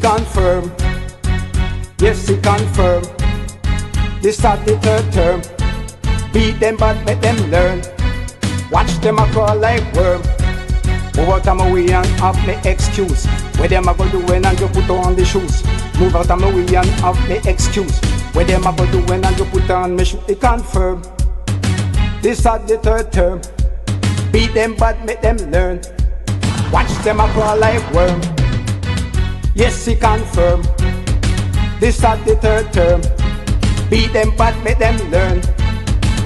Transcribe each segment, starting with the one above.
confirm. Yes, he confirm. This start the third term. Beat them but make them learn. Watch them a crawl like worm. Move out of my way and have me excuse. Where them a go do when and you put on the shoes. Move out of my way and have me excuse. Where them a go do when and you put on me shoes. He confirm. This start the third term. Beat them but make them learn. Watch them a crawl like worm. Yes, he confirm. This start the third term. Beat them but make them learn.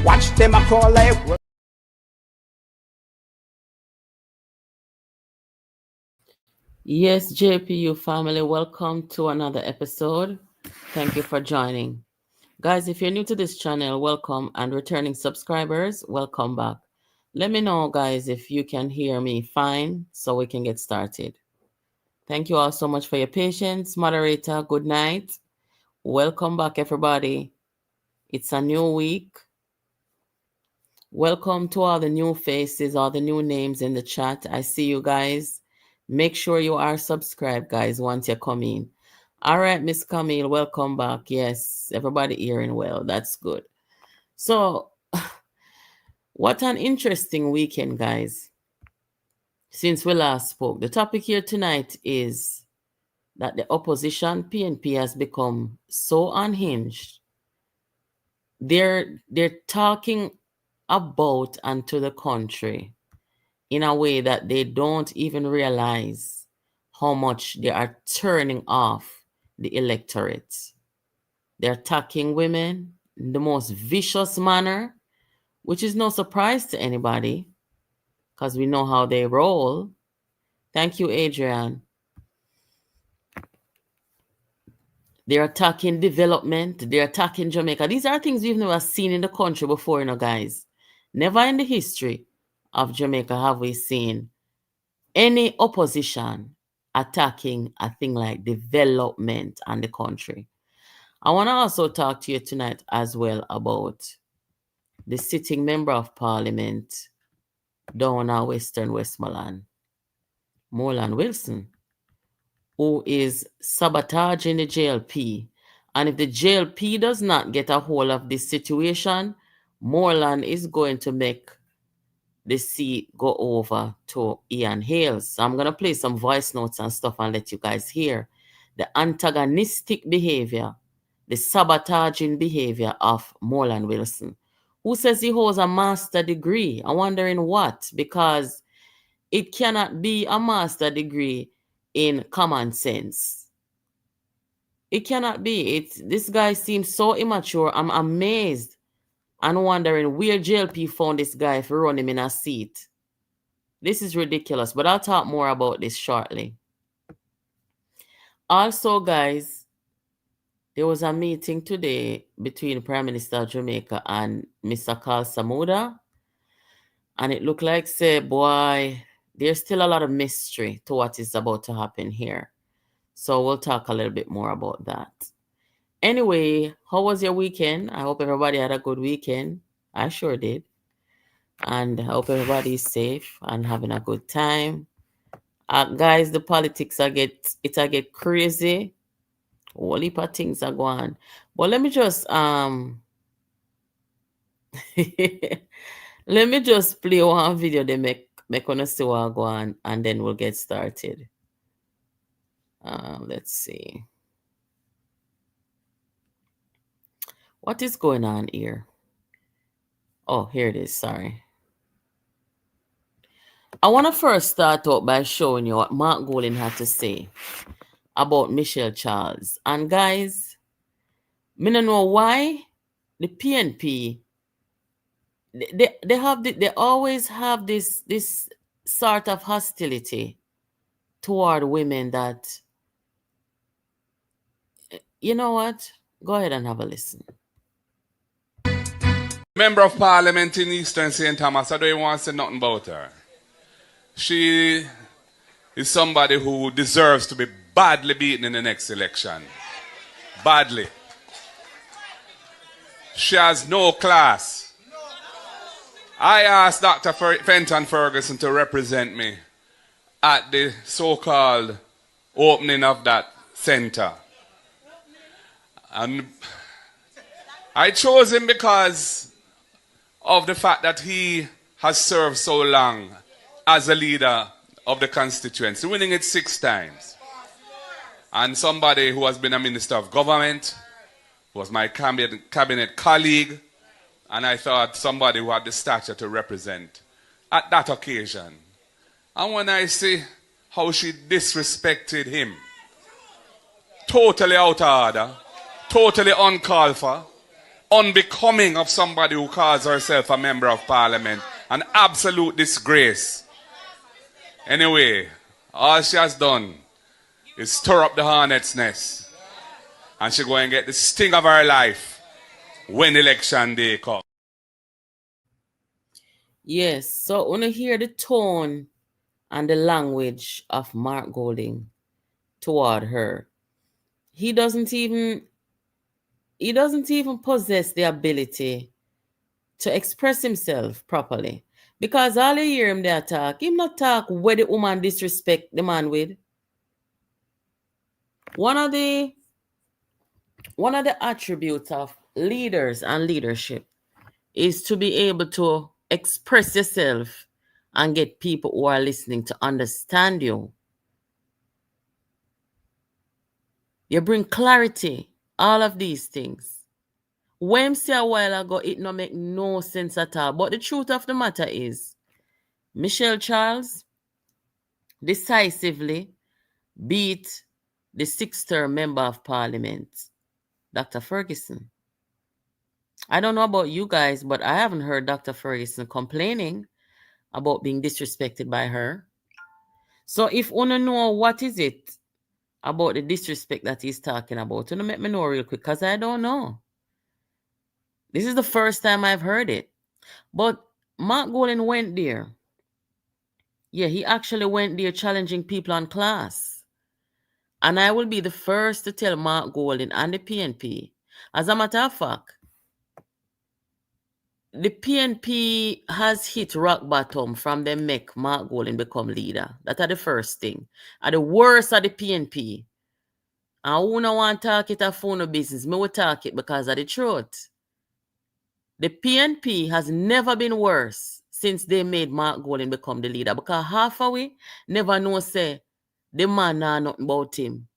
Watch them a crawl like worm. Yes, JPU family, welcome to another episode. Thank you for joining. Guys, if you're new to this channel, welcome, and returning subscribers, welcome back. Let me know, guys, if you can hear me fine so we can get started. Thank you all so much for your patience. Moderator, good night. Welcome back, everybody. It's a new week. Welcome to all the new faces, all the new names in the chat. I see you guys. Make sure you are subscribed, guys, once you come in. All right, Miss Camille, welcome back. Yes, everybody hearing well. That's good. So, what an interesting weekend, guys. Since we last spoke, the topic here tonight is that the opposition, PNP, has become so unhinged. They're talking about and to the country in a way that they don't even realize how much they are turning off the electorate. They're attacking women in the most vicious manner, which is no surprise to anybody because we know how they roll. Thank you, Adrian. They're attacking development. They're attacking Jamaica. These are things we've never seen in the country before, guys. Never in the history of Jamaica have we seen any opposition attacking a thing like development and the country. I want to also talk to you tonight as well about the sitting member of parliament down in Western Westmoreland, Moreland Wilson, who is sabotaging the JLP. And if the JLP does not get a hold of this situation, Moreland is going to make the seat go over to Ian Hales. So I'm going to play some voice notes and stuff and let you guys hear the antagonistic behavior, the sabotaging behavior of Moreland Wilson, who says he holds a master degree. I'm wondering what, because it cannot be a master degree in common sense. It cannot be. This guy seems so immature. I'm amazed and wondering where JLP found this guy for run him in a seat. This is ridiculous, but I'll talk more about this shortly. Also, guys, there was a meeting today between Prime Minister of Jamaica and Mr. Carl Samuda, and it looked like, say, boy, there's still a lot of mystery to what is about to happen here. So we'll talk a little bit more about that. Anyway, how was your weekend? I hope everybody had a good weekend. I sure did. And I hope everybody is safe and having a good time. Guys, the politics get crazy. Whole heap of things are going. But let me just let me just play one video they make us see what go on, and then we'll get started. Let's see. What is going on here? Oh, here it is. Sorry. I want to first start out by showing you what Mark Golin had to say about Michelle Charles. And guys, I don't know why the PNP, they always have this sort of hostility toward women that, you know what? Go ahead and have a listen. Member of Parliament in Eastern St. Thomas, I don't even want to say nothing about her. She is somebody who deserves to be badly beaten in the next election. Badly. She has no class. I asked Dr. Fenton Ferguson to represent me at the so-called opening of that center. And I chose him because of the fact that he has served so long as a leader of the constituency, winning it 6 times. And somebody who has been a minister of government, was my cabinet colleague, and I thought somebody who had the stature to represent at that occasion. And when I see how she disrespected him, totally out of order, totally uncalled for, unbecoming of somebody who calls herself a member of parliament, an absolute disgrace. Anyway, all she has done is stir up the hornet's nest, and she go and get the sting of her life when election day comes. Yes, so when you hear the tone and the language of Mark Golding toward her, he doesn't even possess the ability to express himself properly. Because all you hear him there talk, him not talk where the woman disrespect the man with. One of the attributes of leaders and leadership is to be able to express yourself and get people who are listening to understand you. You bring clarity, all of these things. When say a while ago, it no make no sense at all. But the truth of the matter is, Michelle Charles decisively beat the 6th-term member of parliament, Dr. Ferguson. I don't know about you guys, but I haven't heard Dr. Ferguson complaining about being disrespected by her. So if you want to know what is it about the disrespect that he's talking about, you know, let me know real quick, because I don't know. This is the first time I've heard it. But Mark Golding went there. Yeah, he actually went there challenging people on class. And I will be the first to tell Mark Golding and the PNP. As a matter of fact, the PNP has hit rock bottom from them make Mark Golding become leader. That's the first thing. And the worst of the PNP. And who no want to talk it a phone business, me will talk it because of the truth. The PNP has never been worse since they made Mark Golding become the leader, because half of we never know say the man know nothing about him.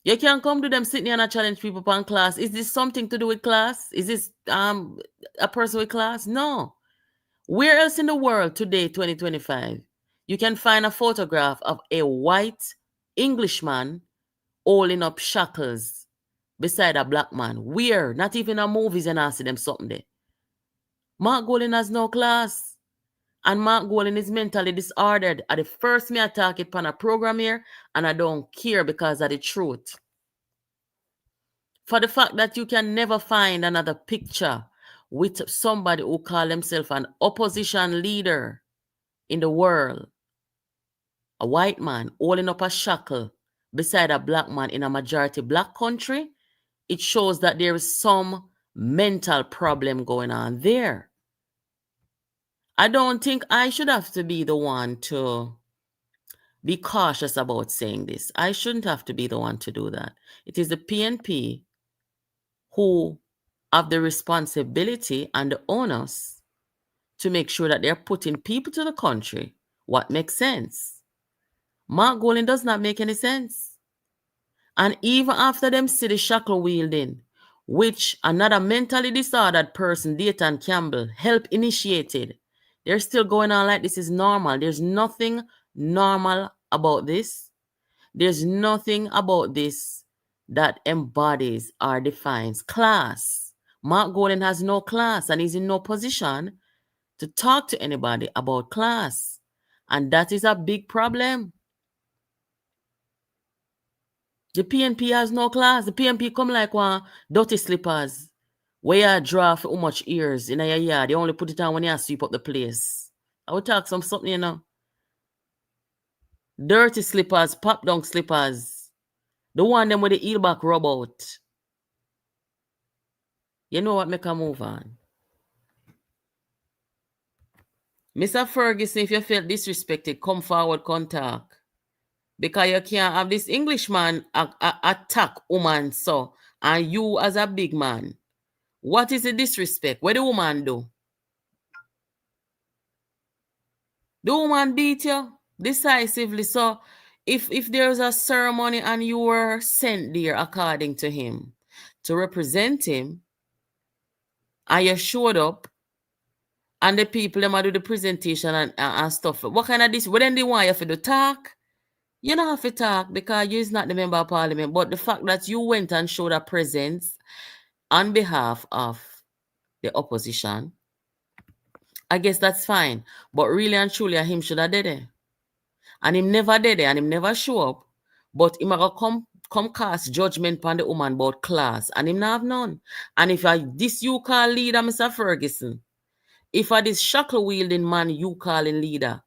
You can't come to them sitting here and challenge people upon class. Is this something to do with class? Is this a person with class? No. Where else in the world today, 2025, you can find a photograph of a white Englishman holding up shackles beside a black man? Where? Not even in movies and I see them something there. Mark Golding has no class. And Mark Golding is mentally disordered. At the first me attack it on a program here, and I don't care because of the truth. For the fact that you can never find another picture with somebody who call himself an opposition leader in the world, a white man holding up a shackle beside a black man in a majority black country, it shows that there is some mental problem going on there. I don't think I should have to be the one to be cautious about saying this. I shouldn't have to be the one to do that. It is the PNP who have the responsibility and the onus to make sure that they're putting people to the country what makes sense. Mark Golding does not make any sense. And even after them see the shackle wielding, which another mentally disordered person, Dayton Campbell, helped initiated, they're still going on like this is normal. There's nothing normal about this. There's nothing about this that embodies or defines class. Mark Golding has no class and he's in no position to talk to anybody about class. And that is a big problem. The PNP has no class. The PNP come like one dirty slippers where you draw for how much ears in your yard. You only put it on when you sweep up the place. I will talk something, you know. Dirty slippers, pop down slippers. The one them with the heel back rub out. You know what, make a move on. Mr. Ferguson, if you felt disrespected, come forward, come talk. Because you can't have this Englishman attack woman so, and you as a big man. What is the disrespect? What the woman do? The woman beat you decisively. So if there's a ceremony and you were sent there according to him to represent him, and you showed up, and the people them do the presentation and stuff, what kind of this? What then they want you to talk? You don't have to talk because you're not the member of parliament. But the fact that you went and showed a presence on behalf of the opposition, I guess that's fine. But really and truly, him should have did it. And him never did it, and him never show up. But him come cast judgment upon the woman about class, and him not have none. And if this you call leader, Mr. Ferguson, if this shackle wielding man you calling leader,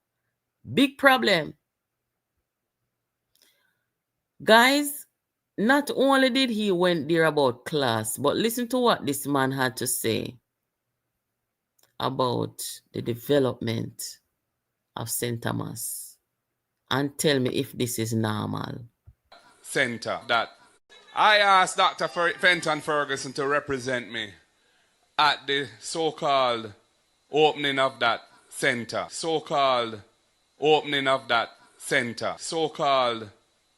big problem. Guys, not only did he went there about class, but listen to what this man had to say about the development of St. Thomas. And tell me if this is normal. Center that I asked Dr. Fenton Ferguson to represent me at the so-called opening of that center. So-called opening of that center. So-called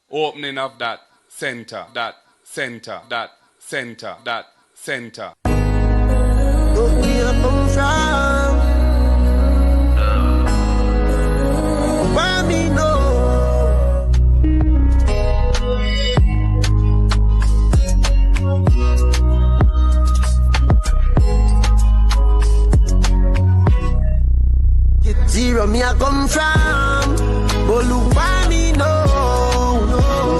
opening of that center. That center. That center. That center. Don't be a bum from. Why me know? Get zero me I come from. But look why me know.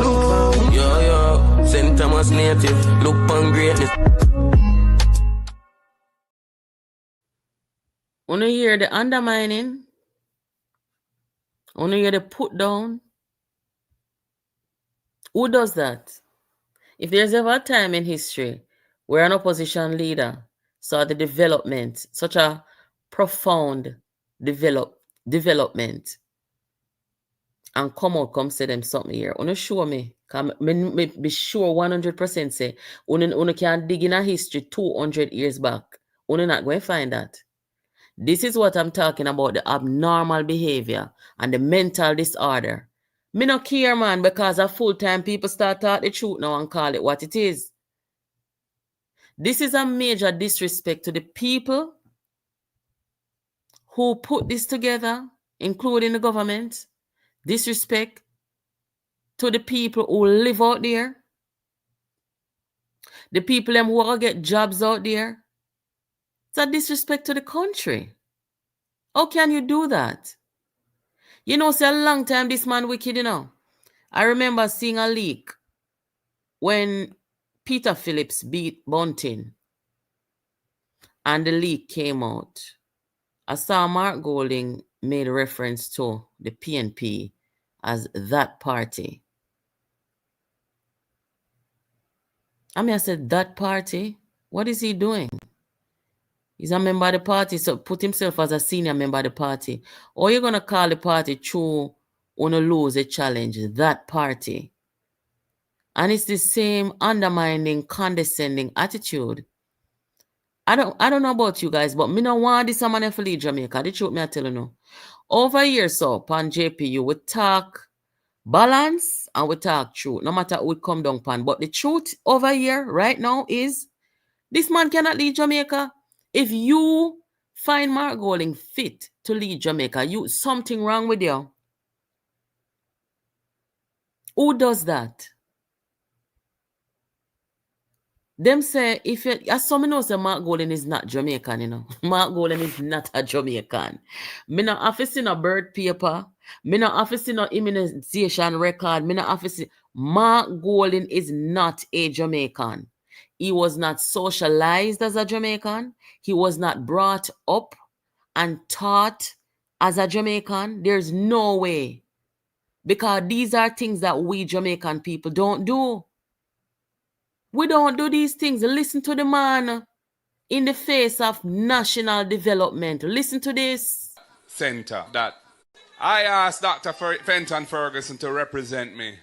Look, yo, St. Thomas native. Look on greatness. Wanna hear the undermining? Wanna hear the put down? Who does that? If there's ever a time in history where an opposition leader saw the development, such a profound development, and come say them something here, wanna show me? Me be sure 100% say, una can dig in a history 200 years back. Una not going to find that. This is what I'm talking about, the abnormal behavior and the mental disorder. Me no care, man, because a full-time people start talk the truth now and call it what it is. This is a major disrespect to the people who put this together, including the government. Disrespect to the people who live out there. The people them who are get jobs out there. It's a disrespect to the country. How can you do that? You know, it's a long time this man wicked, you know. I remember seeing a leak when Peter Phillips beat Bunting and the leak came out. I saw Mark Golding made reference to the PNP as that party. I said, that party? What is he doing? He's a member of the party, so put himself as a senior member of the party. Or you're going to call the party true when you lose a challenge, that party. And it's the same undermining, condescending attitude. I don't know about you guys, but me no want this man to leave Jamaica. The truth me I tell you no. Over here, so, pan JPU, we talk balance and we talk truth. No matter who it come down pan. But the truth over here right now is this man cannot leave Jamaica. If you find Mark Golding fit to lead Jamaica, something wrong with you. Who does that? Them say, as some know say Mark Golding is not Jamaican, you know. Mark Golding is not a Jamaican. Me no office in a bird paper. Me no office in a immunization record. Me no office. Mark Golding is not a Jamaican. He was not socialized as a Jamaican. He was not brought up and taught as a Jamaican. There's no way. Because these are things that we Jamaican people don't do. We don't do these things. Listen to the man in the face of national development. Listen to this. Center. That I asked Dr. Fenton Ferguson to represent me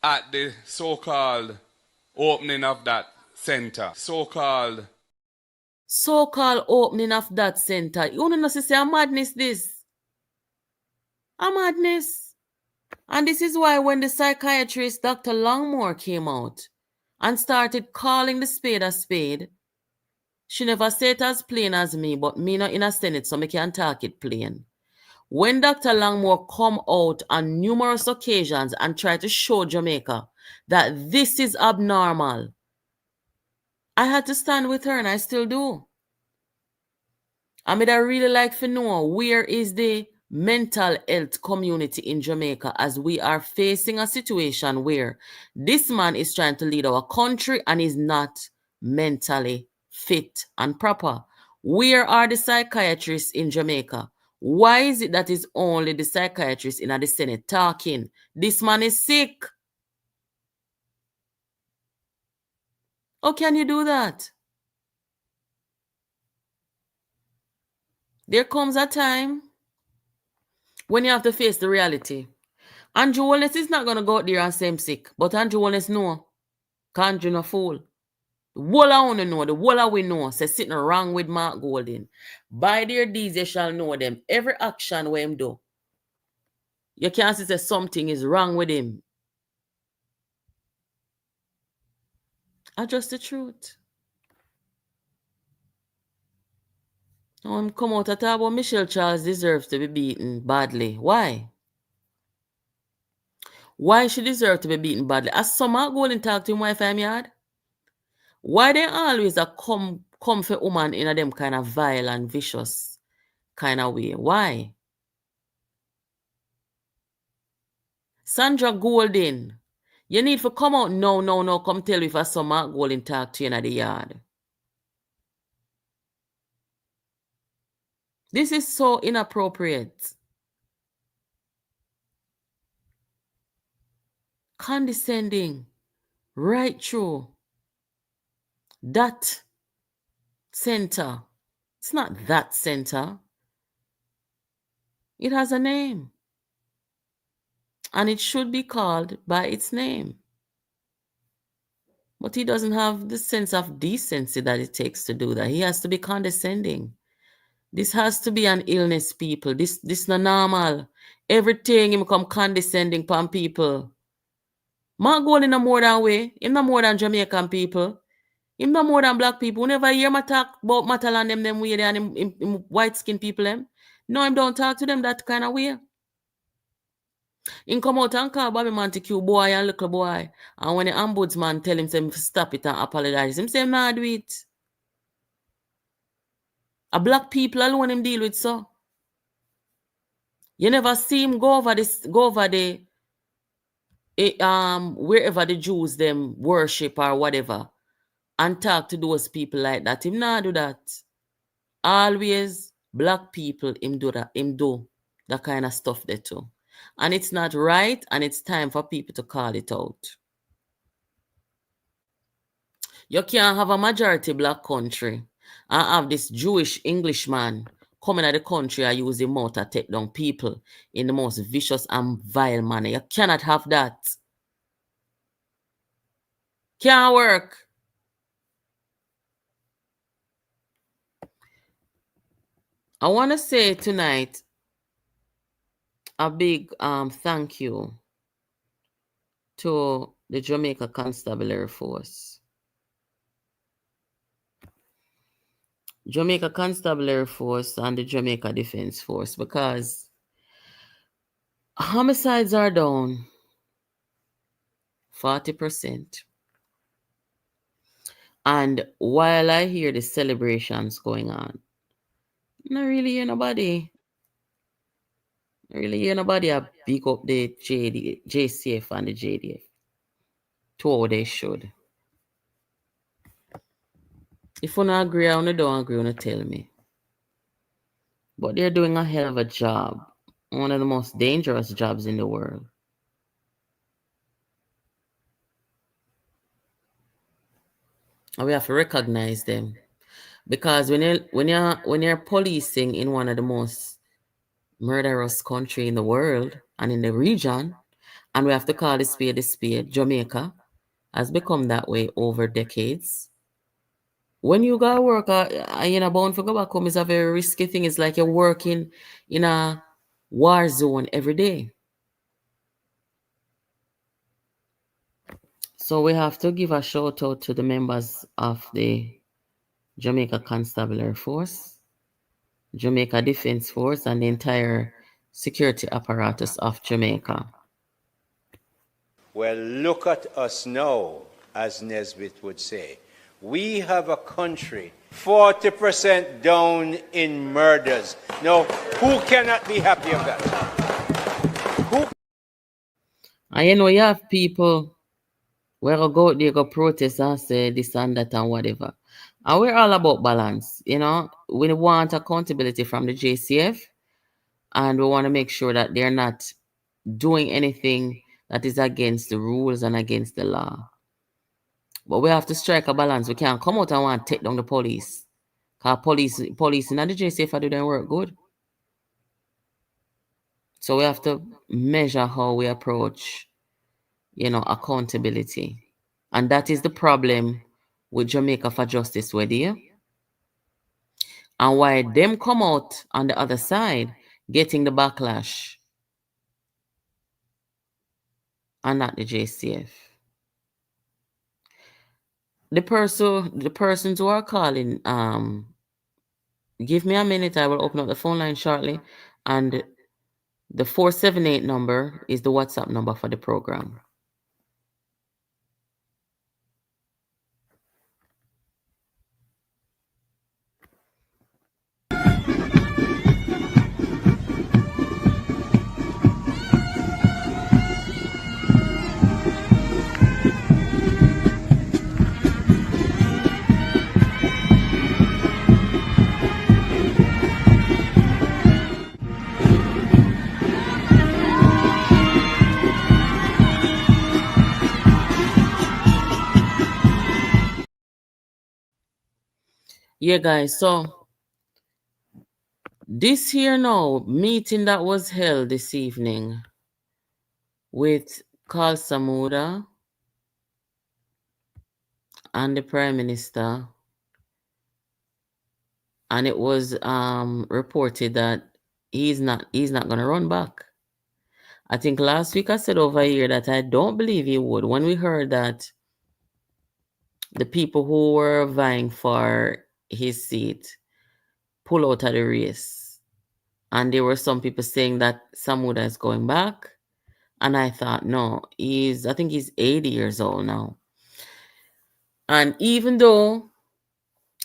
at the so-called opening of that center. So-called opening of that center. You know, say a madness this. A madness. And this is why when the psychiatrist Dr. Longmore came out and started calling the spade a spade, she never said it as plain as me, but me not in a Senate, so me can talk it plain. When Dr. Longmore come out on numerous occasions and try to show Jamaica that this is abnormal, I had to stand with her, and I still do. I mean, I really like to know where is the mental health community in Jamaica as we are facing a situation where this man is trying to lead our country and is not mentally fit and proper. Where are the psychiatrists in Jamaica? Why is it that is only the psychiatrists in the Senate talking? This man is sick. How can you do that? There comes a time when you have to face the reality. Andrew Wallace is not going to go out there and say him sick. But Andrew Wallace know. Because Andrew no fool. The whole I want to know. The whole I we know. Say sitting wrong with Mark Golding. By their deeds you shall know them. Every action where him do. You can't say something is wrong with him. That's just the truth. Now come out and talk about Michelle Charles deserves to be beaten badly. Why? Why she deserve to be beaten badly? As some Mark Golding talk to him wife I'm yard? Why they always a come for woman in a them kind of vile and vicious kind of way? Why? Sandra Golding, you need to come out no, come tell me if I saw Mark Golding talk to you in the yard. This is so inappropriate. Condescending. Right through. That center. It's not that center. It has a name. And it should be called by its name. But he doesn't have the sense of decency that it takes to do that. He has to be condescending. This has to be an illness, people. This not normal. Everything him come condescending upon people. Mark Golding no more than way. Him no more than Jamaican people. Him no more than black people. Who never hear me talk about Matalan them way and him white skin people them. No, him don't talk to them that kind of way. Him come out and call Bobby Montague boy and little boy. And when the ombudsman tell him to stop it and apologize, him say him not do it. A black people alone him deal with so. You never see him go over the wherever the Jews them worship or whatever and talk to those people like that. Him not do that. Always black people him do that kind of stuff there too. And it's not right, and it's time for people to call it out. You can't have a majority black country and have this Jewish Englishman coming at the country and use the mouth to take down people in the most vicious and vile manner. You cannot have that. Can't work. I want to say tonight a big thank you to the Jamaica Constabulary Force. Jamaica Constabulary Force and the Jamaica Defense Force, because homicides are down 40%. And while I hear the celebrations going on, I don't really hear nobody. I really hear nobody pick up the JCF and the JDF to how they should. If you don't agree or you don't agree, you tell me. But they're doing a hell of a job. One of the most dangerous jobs in the world. And we have to recognize them. Because when you're policing in one of the most murderous country in the world and in the region, and we have to call a spade a spade. Jamaica has become that way over decades. When you go work, you know, bound for go back home is a very risky thing. It's like you're working in a war zone every day. So we have to give a shout out to the members of the Jamaica Constabulary Force, Jamaica Defense Force, and the entire security apparatus of Jamaica. Well, look at us now, as Nesbitt would say. We have a country 40% down in murders. Now, who cannot be happy of that? And you know, you have people where go out there go protest and say this and that and whatever. And we're all about balance, you know. We want accountability from the JCF, and we want to make sure that they're not doing anything that is against the rules and against the law. But we have to strike a balance. We can't come out and want to take down the police. Because police and the JCF are doing work good. So we have to measure how we approach, you know, accountability. And that is the problem with Jamaica for Justice, where they and why them come out on the other side getting the backlash and not the JCF. The persons who are calling, give me a minute, I will open up the phone line shortly. And the 478 number is the WhatsApp number for the program. Yeah, guys, so this here now meeting that was held this evening with Carl Samuda and the Prime Minister, and it was reported that he's not gonna run back. I think last week I said over here that I don't believe he would. When we heard that the people who were vying for his seat pull out of the race, and there were some people saying that Samuda is going back, and I thought, no, I think he's 80 years old now. And even though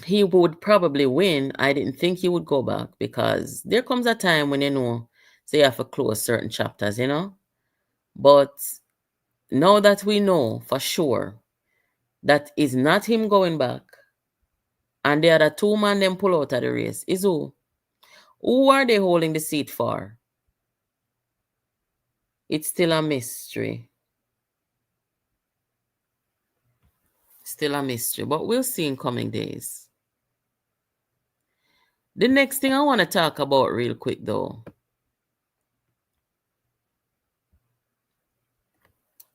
he would probably win, I didn't think he would go back, because there comes a time when, you know, so you have to close certain chapters, you know. But now that we know for sure that is not him going back, and the other two men them pull out of the race, is who? Who are they holding the seat for? It's still a mystery. Still a mystery, but we'll see in coming days. The next thing I want to talk about real quick, though,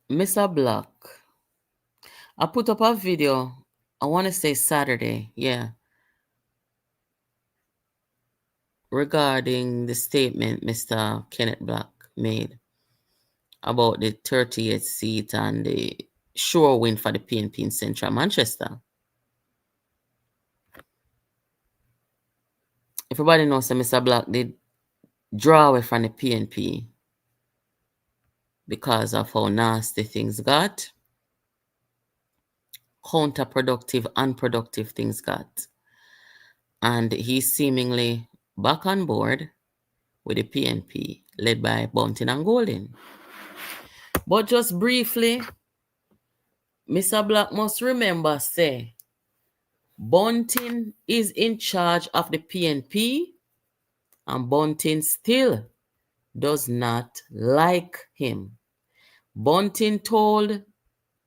Mr. Black, I put up a video, I want to say Saturday, yeah, regarding the statement Mr. Kenneth Black made about the 38th seat and the sure win for the PNP in Central Manchester. Everybody knows that Mr. Black did draw away from the PNP because of how nasty things got, counterproductive, unproductive things got. And he's seemingly back on board with the PNP, led by Bunting and Golden. But just briefly, Mr. Black must remember, say, Bunting is in charge of the PNP, and Bunting still does not like him. Bunting told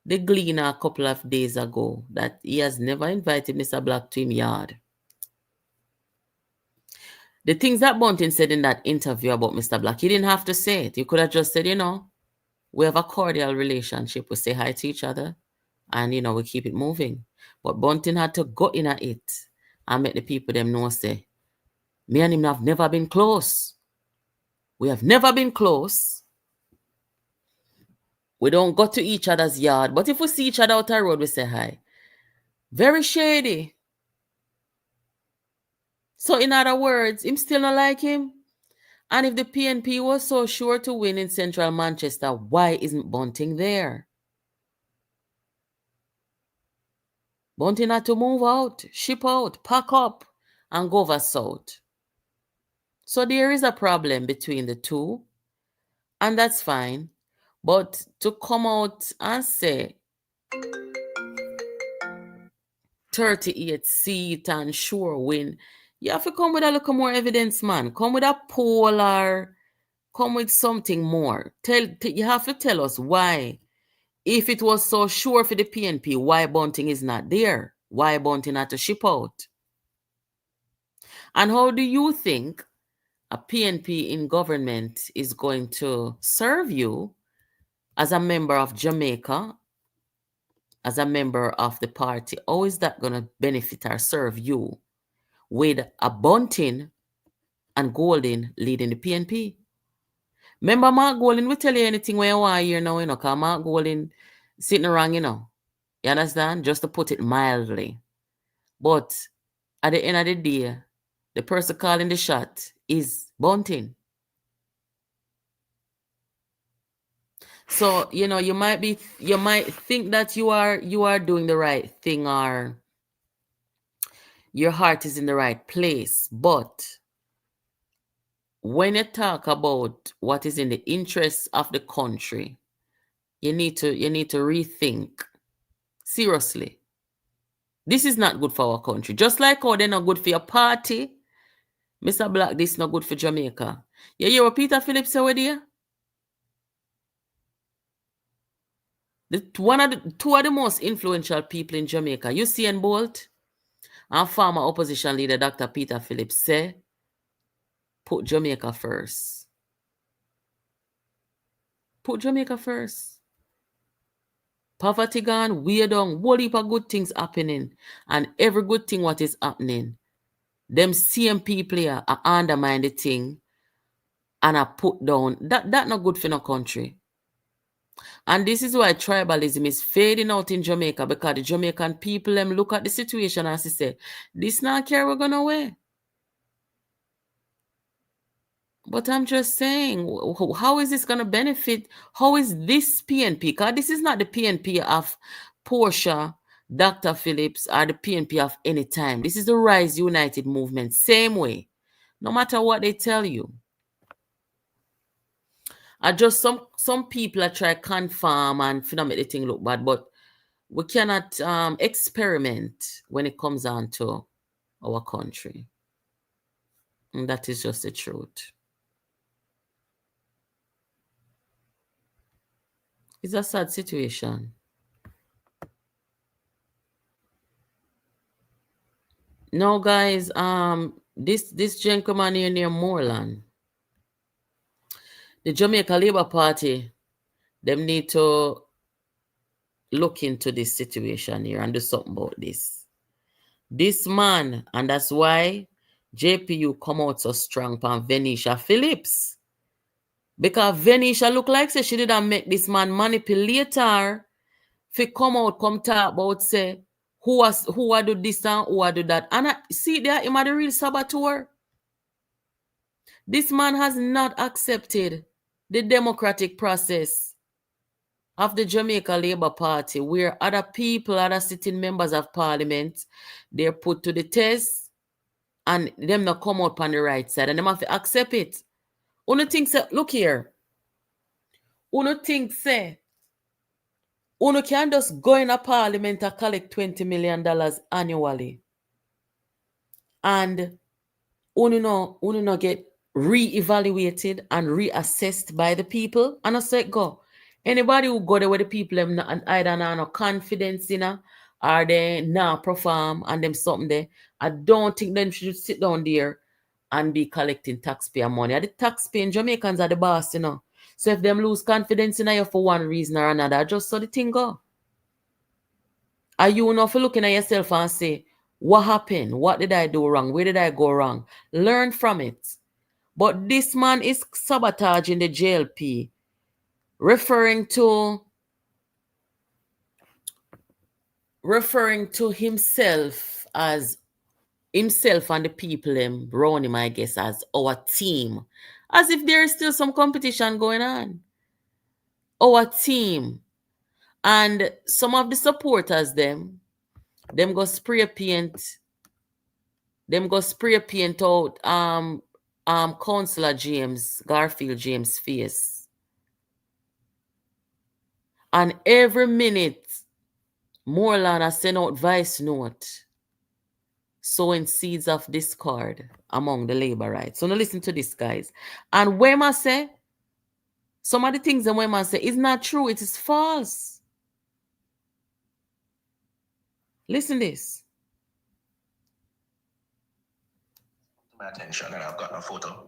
the Gleaner a couple of days ago that he has never invited Mr. Black to his yard. The things that Bunting said in that interview about Mr. Black, he didn't have to say it. He could have just said, we have a cordial relationship. We say hi to each other and, we keep it moving. But Bunting had to go in at it and make the people them know, say, me and him have never been close. We have never been close. We don't go to each other's yard. But if we see each other out the road, we say hi. Very shady. So in other words, him still not like him. And if the PNP was so sure to win in central Manchester, why isn't Bunting there? Bunting had to move out, ship out, pack up, and go over south. So there is a problem between the two, and that's fine. But to come out and say 38 seat and sure win, you have to come with a little more evidence, man. Come with a poll or come with something more. You have to tell us why. If it was so sure for the PNP, why Bunting is not there? Why Bunting had to ship out? And how do you think a PNP in government is going to serve you as a member of Jamaica, as a member of the party? How is that going to benefit or serve you with a Bunting and Golding leading the PNP? Remember, Mark Golding will tell you anything when you want to hear now, because Mark Golding sitting around, You understand? Just to put it mildly. But at the end of the day, the person calling the shot is Bunting. So, you might think that you are doing the right thing or your heart is in the right place. But when you talk about what is in the interests of the country, you need to rethink seriously. This is not good for our country. Just like how they're not good for your party, Mr. Black, this is not good for Jamaica. You hear what Peter Phillips said there? Two of the most influential people in Jamaica, Usain Bolt and former opposition leader Dr. Peter Phillips, say, put Jamaica first. Put Jamaica first. Poverty gone, way down, whole heap of good things happening. And every good thing what is happening, them same people here are undermine the thing and are put down. That not good for no country. And this is why tribalism is fading out in Jamaica, because the Jamaican people them look at the situation and say, this not care we're going away. But I'm just saying, how is this going to benefit? How is this PNP? Because this is not the PNP of Portia, Dr. Phillips, or the PNP of any time. This is the Rise United movement. Same way. No matter what they tell you. I just some people are try confirm and make the thing look bad, but we cannot experiment when it comes on to our country. And that is just the truth. It's a sad situation. No, guys, this gentleman here near Moreland, the Jamaica Labour Party, them need to look into this situation here and do something about this. This man, and that's why JPU come out so strong from Venetia Phillips. Because Venetia look like say she didn't make this man manipulate her to come out, come talk about say who I do this and who I do that. And I see there him are the real saboteur. This man has not accepted the democratic process of the Jamaica Labour Party, where other people, other sitting members of parliament, they're put to the test and them not come out on the right side and them have to accept it. Uno think say, look here. Uno think say, Uno can just go in a parliament and collect $20 million annually. And Uno no get re-evaluated and reassessed by the people. And I say go. Anybody who go there with the people them and either no confidence in or they not perform and them something there, I don't think them should sit down there and be collecting taxpayer money. The taxpaying Jamaicans are the boss, you know. So if them lose confidence in you for one reason or another, just so the thing go. Are you not for looking at yourself and say, what happened? What did I do wrong? Where did I go wrong? Learn from it. But this man is sabotaging the JLP, referring to himself as himself and the people around him, I guess, as our team. As if there is still some competition going on. Our team. And some of the supporters, them go spray paint. Them go spray paint out Councillor Garfield James' face. And every minute, Moreland has sent out voice note sowing seeds of discord among the Laborites. So now listen to this, guys. And Wema say, some of the things that Wema say is not true, it is false. Listen this. My attention, and I've gotten a photo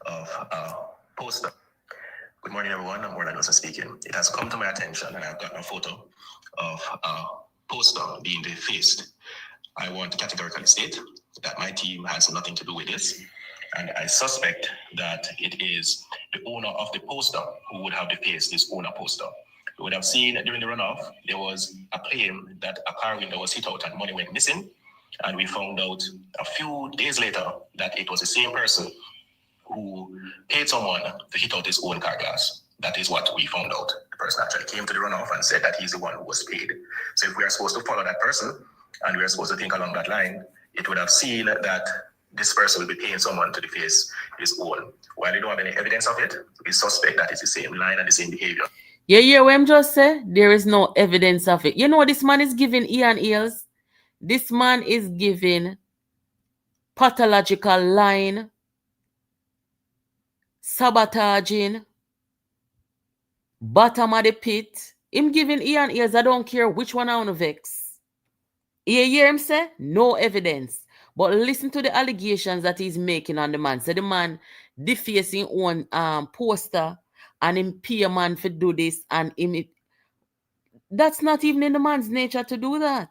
of a poster. Good morning, everyone. I'm Moreland Wilson speaking. It has come to my attention, and I've gotten a photo of a poster being defaced. I want to categorically state that my team has nothing to do with this, and I suspect that it is the owner of the poster who would have defaced this owner poster. You would have seen during the runoff, there was a claim that a car window was hit out and money went missing, and we found out a few days later that it was the same person who paid someone to hit out his own car glass. That is what we found out. The person actually came to the runoff and said that he's the one who was paid. So if we are supposed to follow that person, and we are supposed to think along that line, it would have seen that this person will be paying someone to deface his own. While we don't have any evidence of it, we suspect that it's the same line and the same behavior. Yeah, what I'm just saying, there is no evidence of it. You know what this man is giving Ian Eels? This man is giving pathological lying, sabotaging, bottom of the pit. Him giving Ian Eels, I don't care which one I want to vex. You hear him say? No evidence. But listen to the allegations that he's making on the man. So the man defacing one poster and him pay a man for do this and him. That's not even in the man's nature to do that.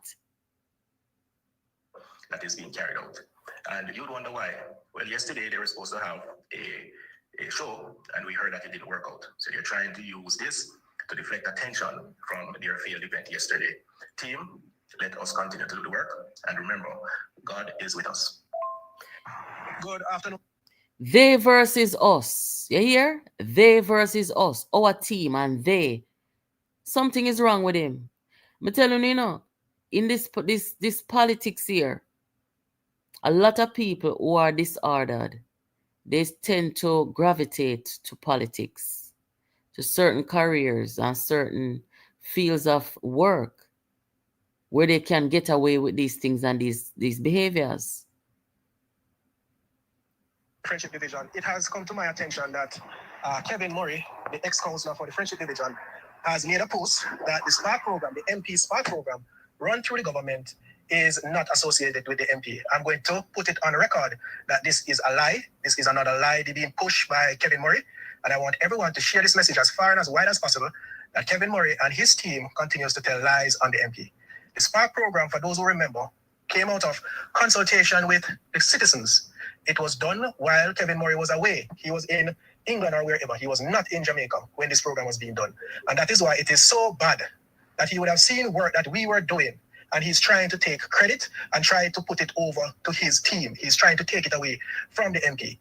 That is being carried out. And you would wonder why. Well, yesterday they were supposed to have a show and we heard that it didn't work out. So they're trying to use this to deflect attention from their failed event yesterday. Team, let us continue to do the work. And remember, God is with us. Good afternoon. They versus us. You hear? They versus us. Our team and they. Something is wrong with him. I'm telling you, you know, in this politics here, a lot of people who are disordered, they tend to gravitate to politics, to certain careers and certain fields of work where they can get away with these things and these behaviors. Friendship Division, it has come to my attention that Kevin Murray, the ex-councillor for the Friendship Division, has made a post that the SPARK program, the MP SPARK program, run through the government, is not associated with the MP. I'm going to put it on record that this is a lie. This is another lie being pushed by Kevin Murray. And I want everyone to share this message as far and as wide as possible that Kevin Murray and his team continues to tell lies on the MP. The SPARK program, for those who remember, came out of consultation with the citizens. It was done while Kevin Murray was away. He was in England or wherever. He was not in Jamaica when this program was being done. And that is why it is so bad that he would have seen work that we were doing. And he's trying to take credit and try to put it over to his team. He's trying to take it away from the MP.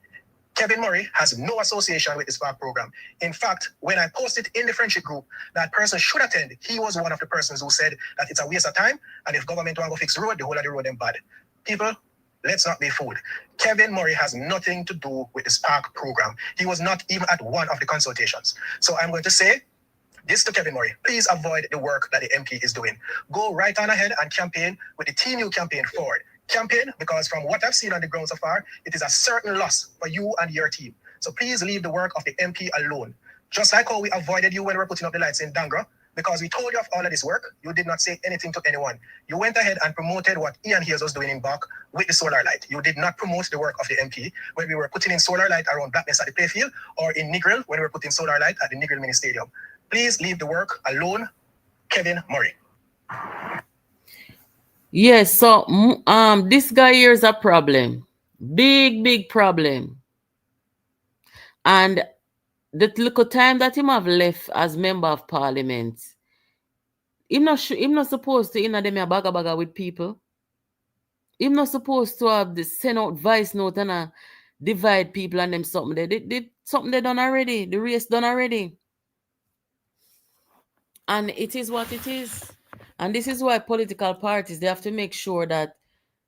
Kevin Murray has no association with the SPARK program. In fact, when I posted in the friendship group that person should attend, he was one of the persons who said that it's a waste of time, and if government want to fix the road, the whole of the road them bad. People, let's not be fooled. Kevin Murray has nothing to do with the SPARK program. He was not even at one of the consultations. So I'm going to say this to Kevin Murray: please avoid the work that the MP is doing. Go right on ahead and campaign with the team you campaign forward. Campaign, because from what I've seen on the ground so far, it is a certain loss for you and your team. So please leave the work of the MP alone. Just like how we avoided you when we were putting up the lights in Dangra, because we told you of all of this work. You did not say anything to anyone. You went ahead and promoted what Ian Hayes was doing in Bach with the solar light. You did not promote the work of the MP when we were putting in solar light around Blackness at the playfield, or in Negril when we were putting solar light at the Negril mini stadium. Please leave the work alone, Kevin Murray. Yes, so this guy here is a problem. Big problem. And the little time that him have left as member of parliament, him not supposed to them a baga with people. Him not supposed to have the send out voice note and divide people and them something. They did something they done already. The race done already. And it is what it is. And this is why political parties, they have to make sure that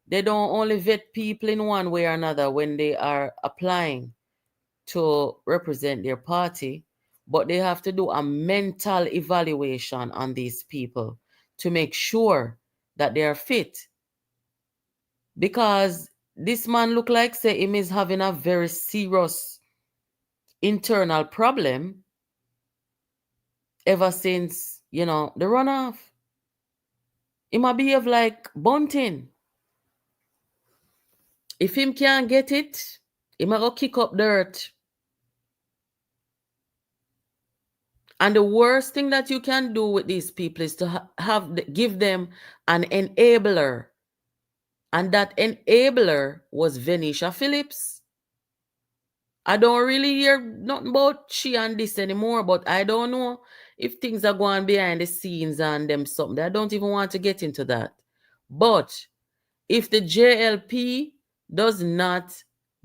they don't only vet people in one way or another when they are applying to represent their party, but they have to do a mental evaluation on these people to make sure that they are fit. Because this man look like, say, him is having a very serious internal problem ever since, the runoff. He might behave like Bunting. If him can't get it, he might go kick up dirt. And the worst thing that you can do with these people is to give them an enabler. And that enabler was Venetia Phillips. I don't really hear nothing about she and this anymore, but I don't know if things are going behind the scenes and them something. I don't even want to get into that. But if the JLP does not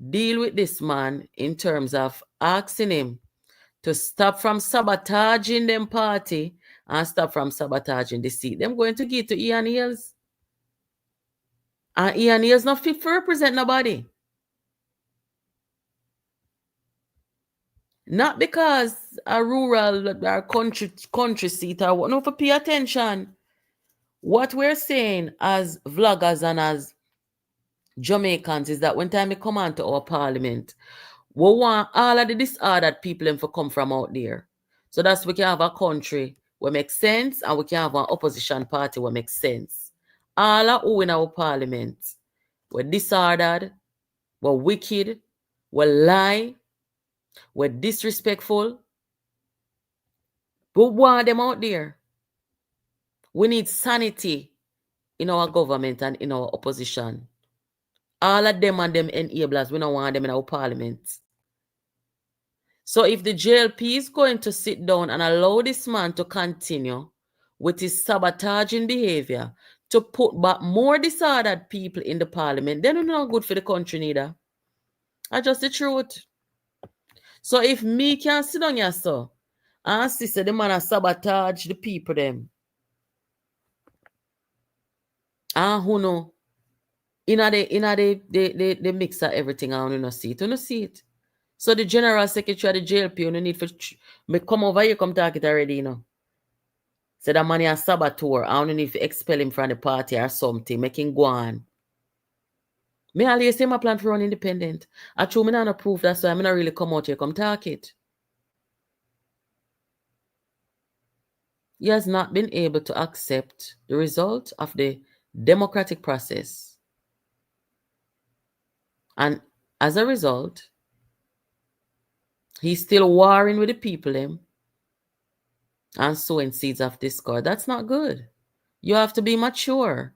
deal with this man in terms of asking him to stop from sabotaging them party and stop from sabotaging the seat, them going to give to Ian Hayes. And Ian Hayes not fit for represent nobody. Not because a rural or country seat or what. No, for pay attention. What we're saying as vloggers and as Jamaicans is that when time we come on to our parliament, we want all of the disordered people to come from out there. So that's we can have a country where makes sense and we can have an opposition party where makes sense. All of who in our parliament were disordered, were wicked, were lie, were disrespectful. We want them out there. We need sanity in our government and in our opposition. All of them and them enablers, we don't want them in our parliament. So if the JLP is going to sit down and allow this man to continue with his sabotaging behavior to put back more disordered people in the parliament, then it's not good for the country neither. That's just the truth. So if me can sit down here, so, and see the man has sabotage the people them, and who know, in the mix of everything, I don't see it. You don't see it. So the general secretary of the JLP, you need for me come over here, come talk it already, So that man is a saboteur. I don't need to expel him from the party or something, make him go on. Me always say my plan for run independent. I true me not proof, that's why I'm not really come out here, come talk it. He has not been able to accept the result of the democratic process. And as a result, he's still warring with the people and sowing seeds of discord. That's not good. You have to be mature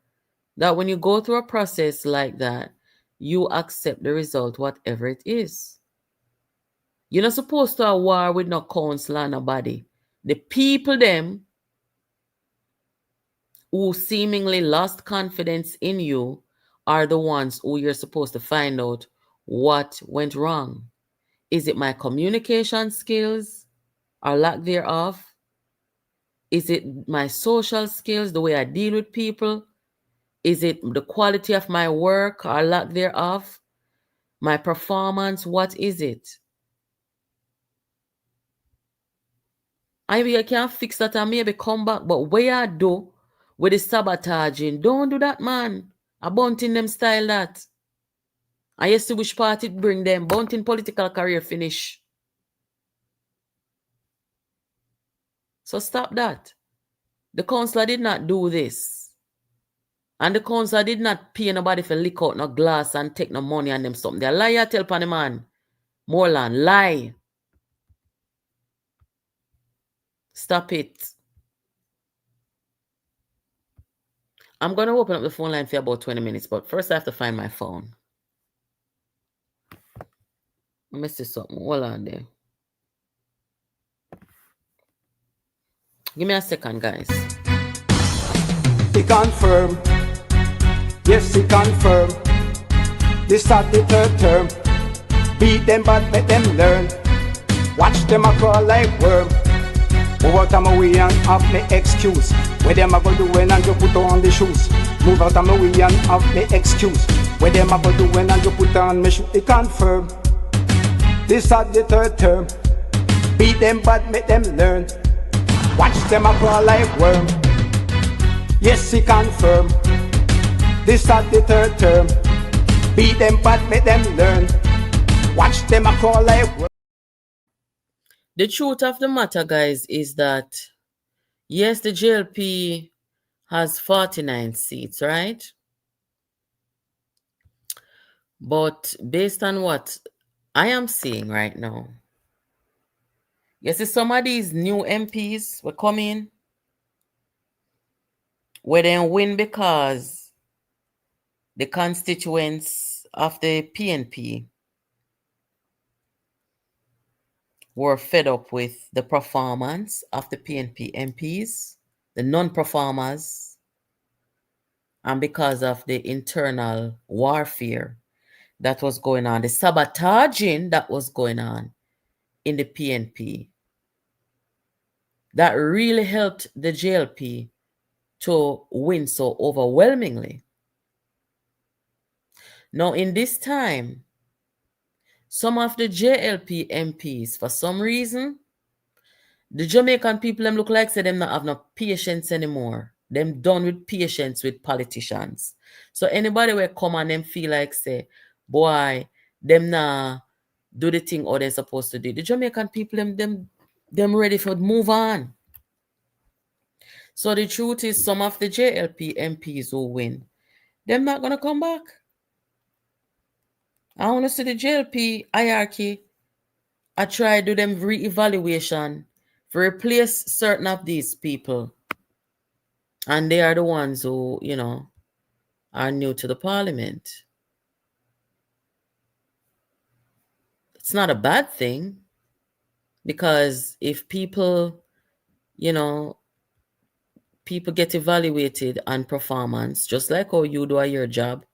that when you go through a process like that, you accept the result, whatever it is. You're not supposed to have war with no council or nobody. The people them who seemingly lost confidence in you are the ones who you're supposed to find out what went wrong. Is it my communication skills or lack thereof? Is it my social skills, the way I deal with people? Is it the quality of my work or lack thereof? My performance, what is it? I can't fix that and maybe come back, but what I do with the sabotaging, don't do that, man. I Bunting them style that. I used to which party bring them. Bunting political career finish. So stop that. The councillor did not do this. And the councillor did not pay nobody for lick out no glass and take no money and them something. They lie you tell pan the man. Moreland, lie. Stop it. I'm going to open up the phone line for about 20 minutes, but first I have to find my phone. Let me see something. Hold on there. Give me a second, guys. He confirm. Yes, he confirm. This start the third term. Beat them but make them learn. Watch them a crawl like worm. Move out of my way and have me excuse. Where them a go do when and you put on the shoes. Move out of my way and have me excuse. Where them a go do when and you put on me shoes. He confirm. This start the third term. Beat them but make them learn. Watch them a crawl like worm. Yes, he confirm. This start the third term. Beat them but make them learn. Watch them a crawl like worm. The truth of the matter, guys, is that yes, the JLP has 49 seats, right? But based on what I am seeing right now, yes, some of these new MPs will come in where they win because the constituents of the PNP were fed up with the performance of the PNP MPs, the non-performers, and because of the internal warfare that was going on, the sabotaging that was going on in the PNP, that really helped the JLP to win so overwhelmingly. Now, in this time, some of the JLP MPs, for some reason, the Jamaican people them look like say them not have no patience anymore. Them done with patience with politicians. So anybody will come and them feel like say, boy, them nah do the thing or they're supposed to do. The Jamaican people them ready for move on. So the truth is, some of the JLP MPs who win, them not gonna come back. I want to see the JLP hierarchy. I try to do them re-evaluation to replace certain of these people. And they are the ones who, you know, are new to the parliament. It's not a bad thing, because if people, you know, people get evaluated on performance, just like how you do at your job.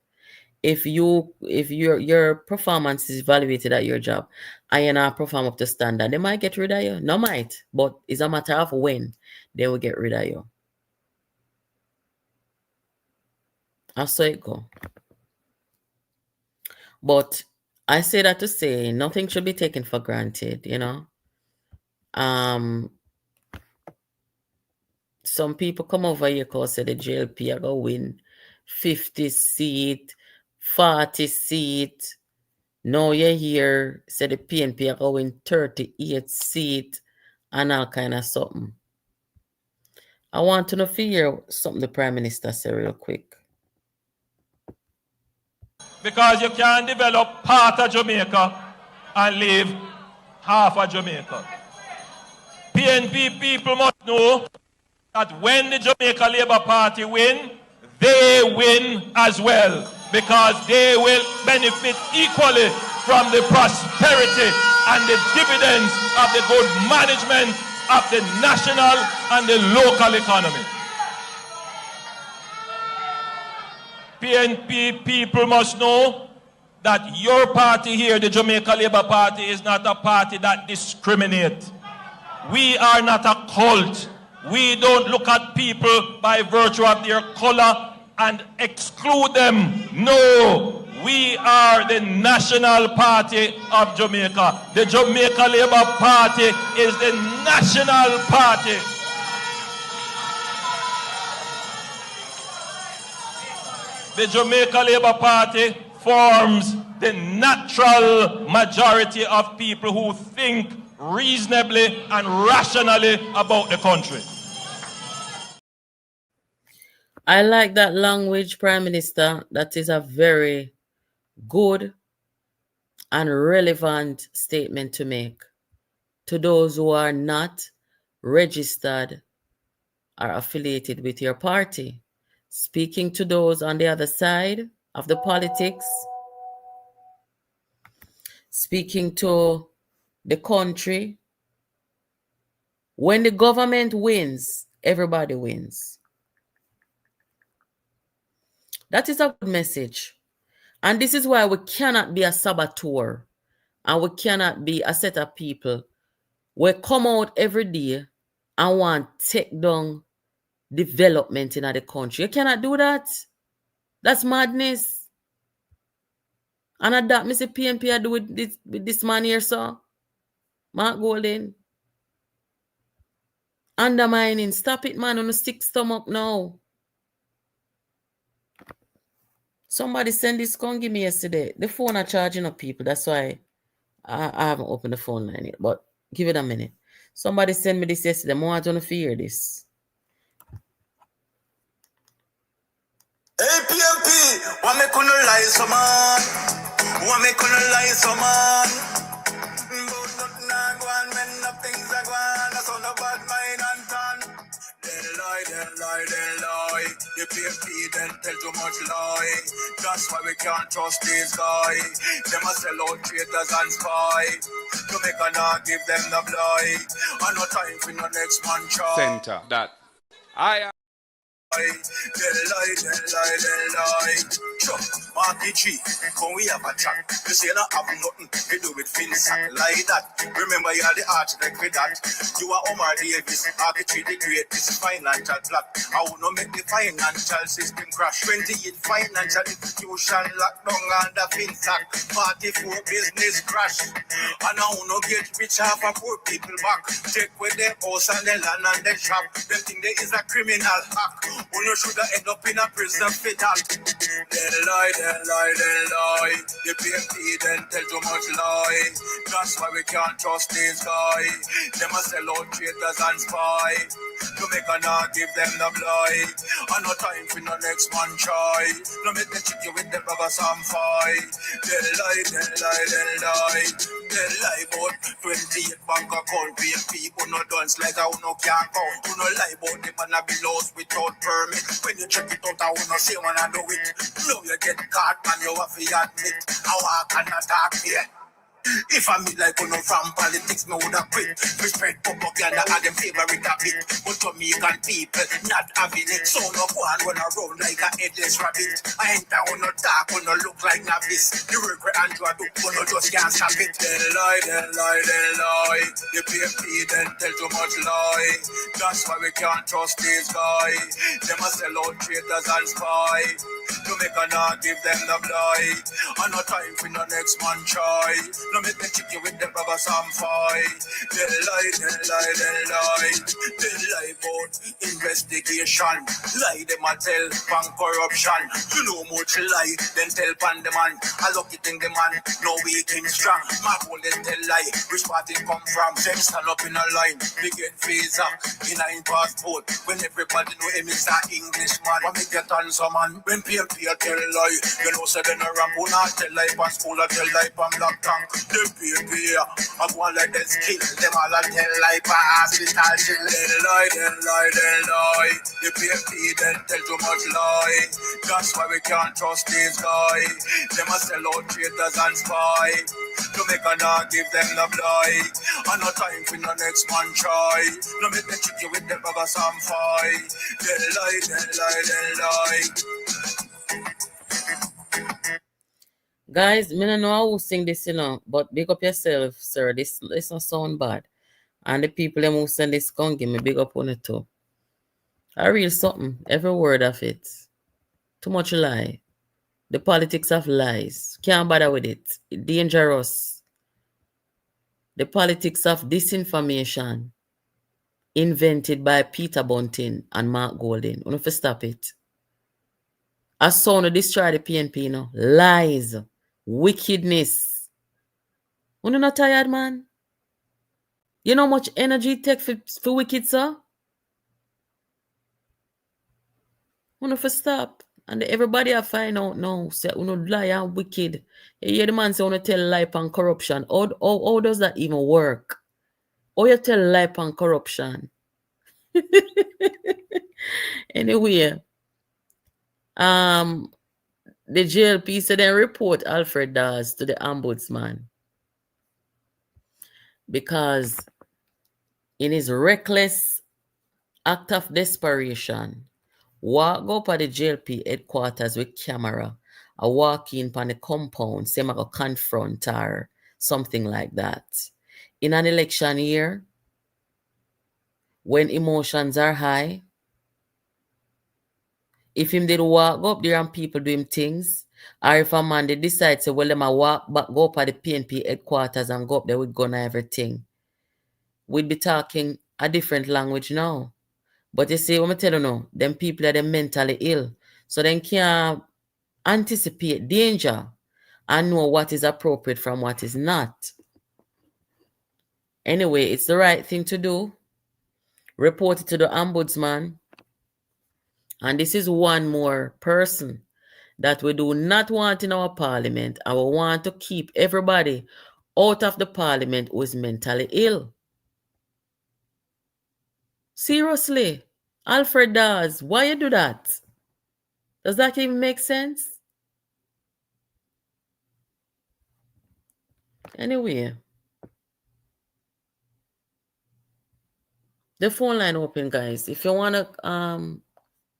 If your performance is evaluated at your job and you not perform up to standard, they might get rid of you. No might, but it's a matter of when they will get rid of you. I saw it go. But I say that to say nothing should be taken for granted, you know. Some people come over here because say the JLP are going to win 50 seat, 40 seat. Now you hear say the PNP are going 38 seat and all kind of something. I want to know if you hear something the Prime Minister say real quick. Because you can't develop part of Jamaica and leave half of Jamaica. PNP people must know that when the Jamaica Labour Party win, they win as well, because they will benefit equally from the prosperity and the dividends of the good management of the national and the local economy. PNP people must know that your party here, the Jamaica Labour Party, is not a party that discriminates. We are not a cult. We don't look at people by virtue of their color and exclude them. No, we are the national party of Jamaica. The Jamaica Labour Party is the national party. The Jamaica Labour Party forms the natural majority of people who think reasonably and rationally about the country. I like that language, Prime Minister. That is a very good and relevant statement to make to those who are not registered or affiliated with your party. Speaking to those on the other side of the politics, speaking to the country. When the government wins, everybody wins. That is a good message. And this is why we cannot be a saboteur and we cannot be a set of people. We come out every day and want to take down development in the country. You cannot do that. That's madness. And that Mr. PNP I do with this man here, sir. Mark Golden. Undermining. Stop it, man. On a stick stomach now. Somebody send this con give me yesterday. The phone are charging up people. That's why I haven't opened the phone line yet. But give it a minute. Somebody send me this yesterday. I want to hear this. Hey PNP, what me couldn't lie so man? What me couldn't lie so man? But nothing I go on when nothing's a go on. That's on the bad mind and done. They lie. The PNP then tell too much lie. That's why we can't trust these guys. Them a sell out traitors and spy. Jamaica not give them the blight. And no time for no next man try. Center. That. I They lie. Sure, Marky G, come we have a chat. You say not have nothing to do with FinSac like that. Remember you are the architect with that. You are Omar Davis, Marky G the great. This is financial plot. I will not make the financial system crash. 28 financial institution locked down under FinSac. 44 business crash. And I will not get rich half of poor people back. Take with their house and their land and their shop. Them think there is a criminal act. Who no should have end up in a prison for that. They lie. The PNP then tell too much lie. That's why we can't trust these guys. Them a sell out traitors and spy. Jamaica not give them the blight. And no time for no next man try. No make them trick you with the brothers and fight. They lie. They lie about 28 bank account. PNP who no dance like I who no can't count. Who no lie about the man a be lost without permit. When you check it out, I will not say when I do it. Now you get caught, man, you have to admit. I walk and attack here. If I meet like no from politics, me would have quit. We spread propaganda and them favorite a bit. But Jamaican people not having it. So no one run around like a headless rabbit. I ain't down no dark, no look like novice. The work where Andrew do, but no just can't stop it. They lie. The PNP then tell too much lie. That's why we can't trust these guys. Them a sell out traitors and spy. Jamaica not give them the blight. And no time for no next man try. No make them trick you with them brothers and fight. They lie. They lie about investigation. Lie them a tell pan corruption. You know much lie, then tell pan the man. I look it in the man, no weak him strong. My whole then tell lie, which part it come from. Them stand up in a line, we get visa in a passport. When everybody know him is an Englishman. When we get on some man, when PNP tell lie, you know say then a ram who not tell lie pan school or tell lie pan black tank. Them PNP I go on like them skill. Them all a tell lie pan hospital shit. They lie. The PNP then tell too much lie. That's why we can't trust these guys. Them a sell out traitors and spy. Jamaica not give them the blight. And no time for no next man try. No make them trick you with them brothers and fight. They lie. Guys, me don't know who sing this, but big up yourself, sir. This don't sound bad. And the people them who send this con give me big up on it too. I read something, every word of it. Too much lie. The politics of lies. Can't bother with it. It's dangerous. The politics of disinformation invented by Peter Bunting and Mark Golden. We have to stop it. As soon as destroy the PNP, lies, wickedness. You not tired, man? You know how much energy it takes for wicked, sir? Uno for stop. And everybody I find out now, say uno lie and wicked. You hear the man say uno tell lie and corruption. How does that even work? How you tell lie and corruption? Anyway, the JLP said they report Alfred Dawes to the ombudsman because in his reckless act of desperation, walk up at the JLP headquarters with camera, or walk in on the compound, say I go confront her, something like that. In an election year, when emotions are high, if him did walk up there and people do him things, or if a man did decide to, well, them a walk back, go up at the PNP headquarters and go up there with gun and everything, we'd be talking a different language now. But you see, what I tell you now, them people are them mentally ill. So they can't anticipate danger and know what is appropriate from what is not. Anyway, it's the right thing to do. Report it to the ombudsman. And this is one more person that we do not want in our parliament, and we want to keep everybody out of the parliament who is mentally ill. Seriously, Alfred Dawes, why you do that? Does that even make sense? Anyway, the phone line open, guys. If you want to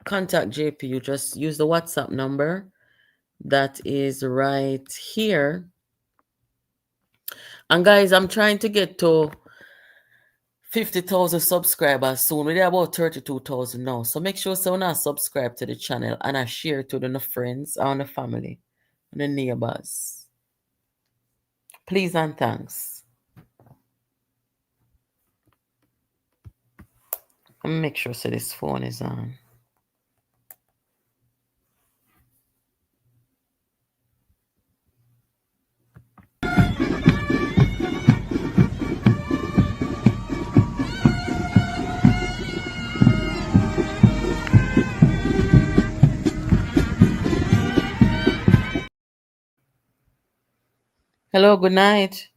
contact JP, you just use the WhatsApp number that is right here. And guys, I'm trying to get to 50,000 subscribers soon. We're about 32,000 now. So make sure so now subscribe to the channel and I share it to the friends and the family and the neighbors. Please and thanks. Let me make sure so this phone is on. Hello, good night.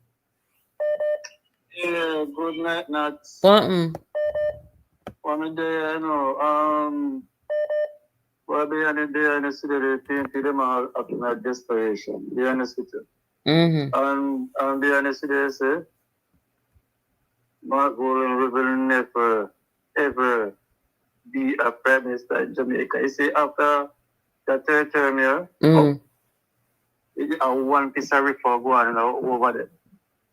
Yeah, good night, Nuts. Button. One day, I know, well, be honest, the PNP, them are acting at desperation. Be honest with you. And be honest with you, say, Mark Moreland will never, ever be a prime minister in Jamaica. You see, after the third term here, one piece of reform going on over there.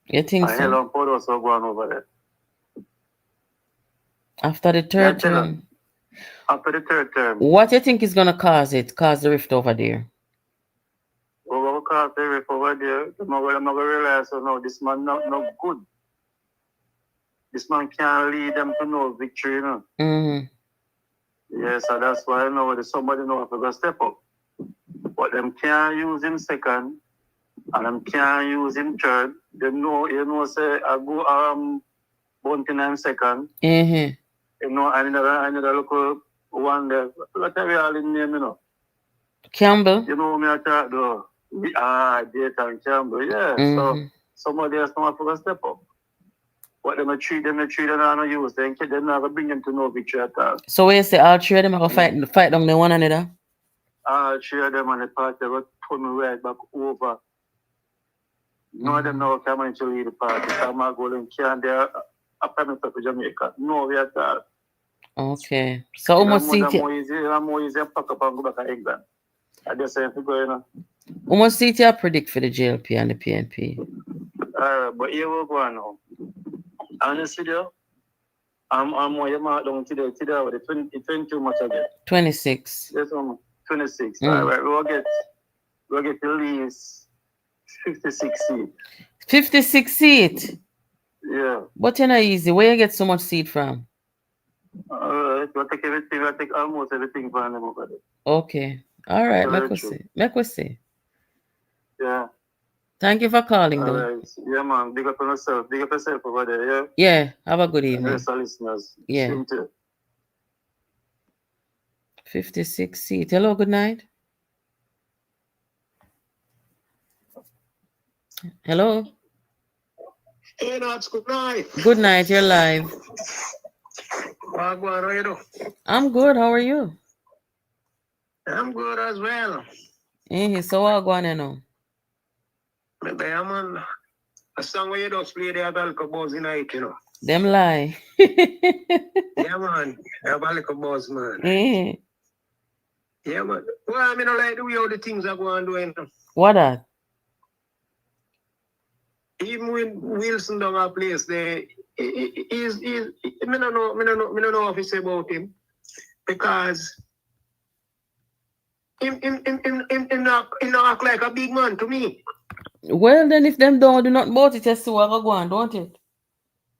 You think so? Hell on Port also going over there. After the third term? After the third term. What do you think is going to cause the rift over there? What will cause the rift over there? I'm going to realize, no, this man not good. This man can't lead them to no victory, you know. Yes, so that's why I know somebody know if to step up. But them can't use him second, and them can't use him third. They know, say, I go Bunting and second. You know, another local one there. What are we all in name, you know? Campbell? You know me, I talk though. Dayton Campbell, yeah. So somebody else know to step up. What them a treat and I don't use. They never bring them to no victory at all. So where you say all three of them are going to fight down the one another? All three of them on the party will put me right back over. None of them now come to lead the party. I'm not going to they're a prime minister for Jamaica. No, we at all. Okay. So almost seat I'm more easy to pack up and go back to England. I just say if you go in. Almost seat you predict for the JLP and the PNP. But here we go now. Honestly, I'm more mark down today with the 22 much again. 26. Yes, 26. All right, we'll get at least 56 seats. 56 seats? Yeah. But you're not easy. Where you get so much seat from? We'll take everything. We'll take almost everything from them over there. Okay. All right. Make we see. Yeah. Thank you for calling, though. All right. Yeah, man. Big up on yourself. Big up yourself over there, yeah? Yeah. Have a good evening. Yes, our listeners. Yeah. Same too. 56 seat. Hello, good night. Hello. Hey, Nats, good night. Good night, you're live. How are you doing? I'm good, how are you? I'm good as well. So what going on now? Maybe I'm on a song where you just play the Abalco Buzz in night, you know. Them lie. Yeah, man. Abalco Buzz, man. Yeah, man. Well, I mean, I like the way how the things are going doing. What that? Even when Wilson down a place there, I don't know what to say about him. Because him not act like a big man to me. Well, then if them don't do nothing about it, just so I go on, don't it?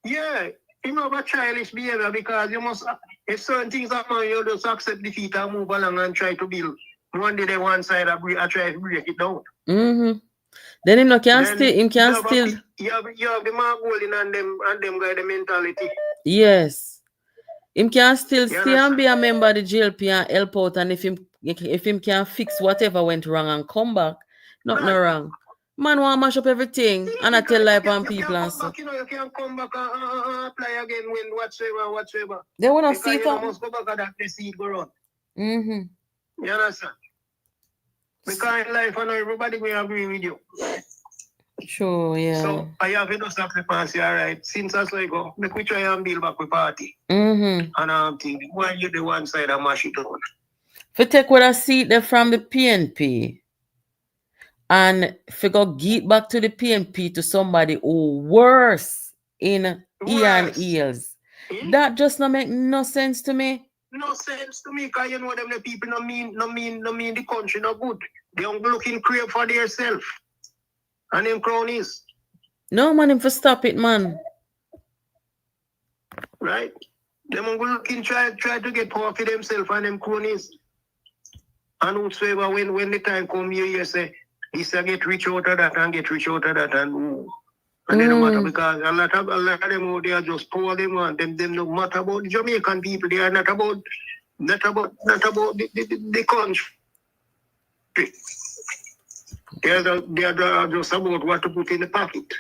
Yeah, you know about childish behavior because you must, if certain things happen, you just accept defeat and move along and try to build. One day they one side I try to break it down. Mm-hmm. Then him can still. You have the Mark Golding and them guy the mentality. Yes. Him can still stay and be a member of the JLP and help out, and if him can fix whatever went wrong and come back, nothing wrong. Man want to mash up everything and I tell lie on people and so. You can come back and apply again when whatsoever. They want to see it. You must go back and that seed go on. Mm-hmm. You understand? Because in life, I know everybody will agree with you. Sure, yeah. So I have to sacrifice, all right. Since I say go, make we try and build back with party. Mm-hmm. And I'm thinking, why you the one side and mash it down? If you take what I see there from the PNP and figure get back to the PNP to somebody who worse in Ian Eels, that just not make no sense to me. No sense to me, because you know them the people no mean the country no good. They don't looking crave for themselves. And them cronies. No man, him for stop it, man. Right? Them looking try to get power for themselves and them cronies. And whatsoever when the time come here, you say, this get rich out of that and get rich out of that and then no matter because a lot of them out there just poor them and them no matter about the Jamaican people. They are not about the country. They are just about what to put in the pocket.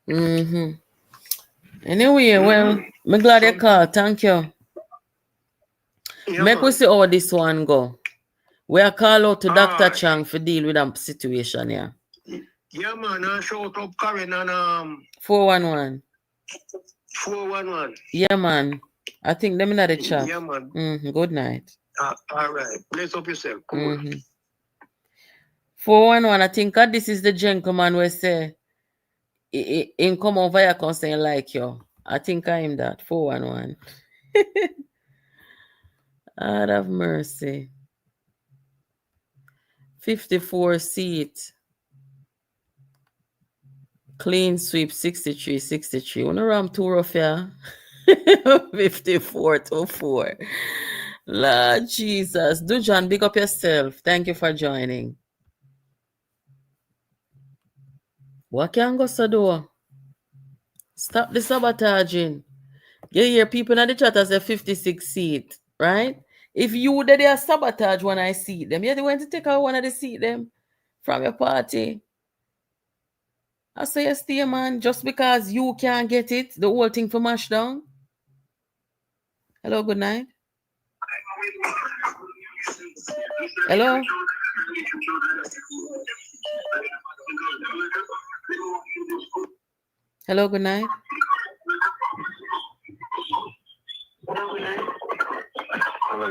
Mm-hmm. Anyway, well, I'm glad you called. Thank you. Yeah, Make we see how this one go. We are call out to Dr. Chang for deal with that situation, yeah. Yeah, man, I shout up Karen and 411. 411. Yeah, man. I think them in the chat. Yeah, man. Good night. All right. Bless up yourself. Cool. 411, I think this is the gentleman who say in come over here concern like you. I think I am that. 411. God have mercy. 54 seat. Clean sweep 63. Wanna ram two rough here? 54-4. Lord Jesus. Dujan, big up yourself. Thank you for joining. What can go so do? Stop the sabotaging. You hear people in the chat as a 56 seat, right? If you that they are sabotage when I see them, you're going to take out one of the seat them from your party. I say you stay, man, just because you can't get it, the whole thing for mash down. Hello, good night. Hello? Hello, good night. Hello,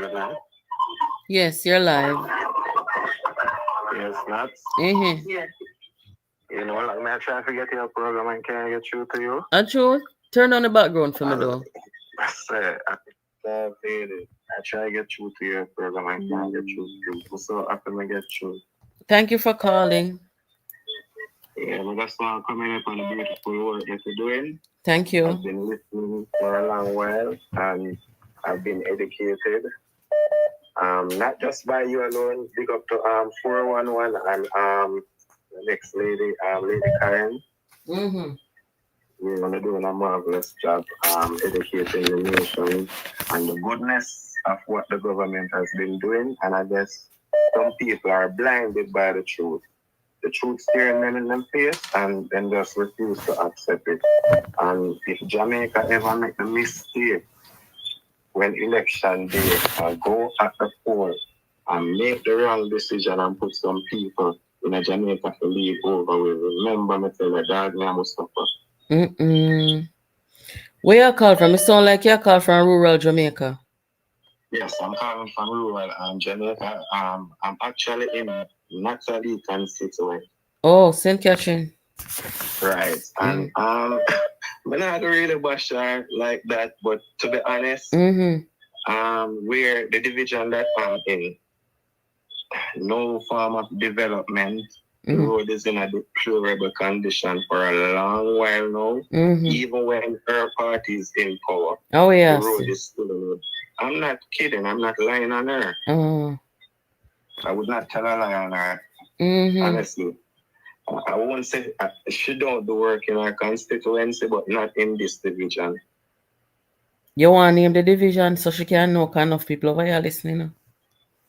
good night. Yes, you're live. Yes, Nats. Yes. You know, like, I'm trying to get your program and can I get through to you? True. Turn on the background for me, though. I try to get through to your program and can't get through to you. So happy to get through. Thank you for calling. Yeah, I just want to comment on the beautiful work that you're doing. Thank you. I've been listening for a long while and I've been educated. Not just by you alone. Big up to 411 and the next lady, Lady Karen. You're doing a marvelous job educating the nation and the goodness of what the government has been doing, and I guess some people are blinded by the truth. The truth staring them in the face, and then just refuse to accept it. And if Jamaica ever make the mistake when election day go at the poll and make the wrong decision and put some people in a Jamaica to lead over, we remember me tell the dog name Mustafa. Where you call from? It sound like you call from rural Jamaica. Yes, I'm calling from rural Jamaica. I'm actually in Natalie constituent. Oh, St. Catherine. Right. And we're not really bash her like that, but to be honest, where the division that I'm in, no form of development. The road is in a deplorable condition for a long while now. Even when her party is in power, oh yeah, the road is still in road. I'm not kidding. I'm not lying on her. I would not tell a lie on her. Honestly, I won't say she don't do work in our constituency, but not in this division. You want to name the division so she can know kind of people over here listening?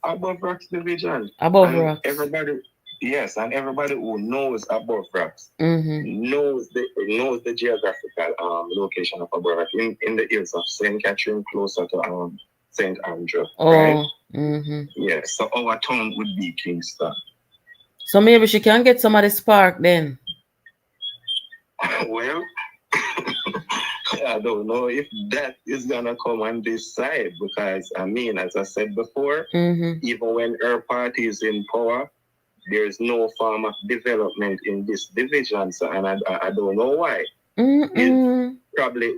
Above Rocks division. Above Rocks. Everybody, yes, and everybody who knows Above Rocks knows the geographical location of Above Rocks in the hills of St. Catherine, closer to St. Andrew. Right? Yes, so our town would be Kingston. So maybe she can get some of the spark then. Well, I don't know if that is gonna come on this side, because I mean, as I said before, even when her party is in power, there's no form of development in this division. So, and I don't know why. It's probably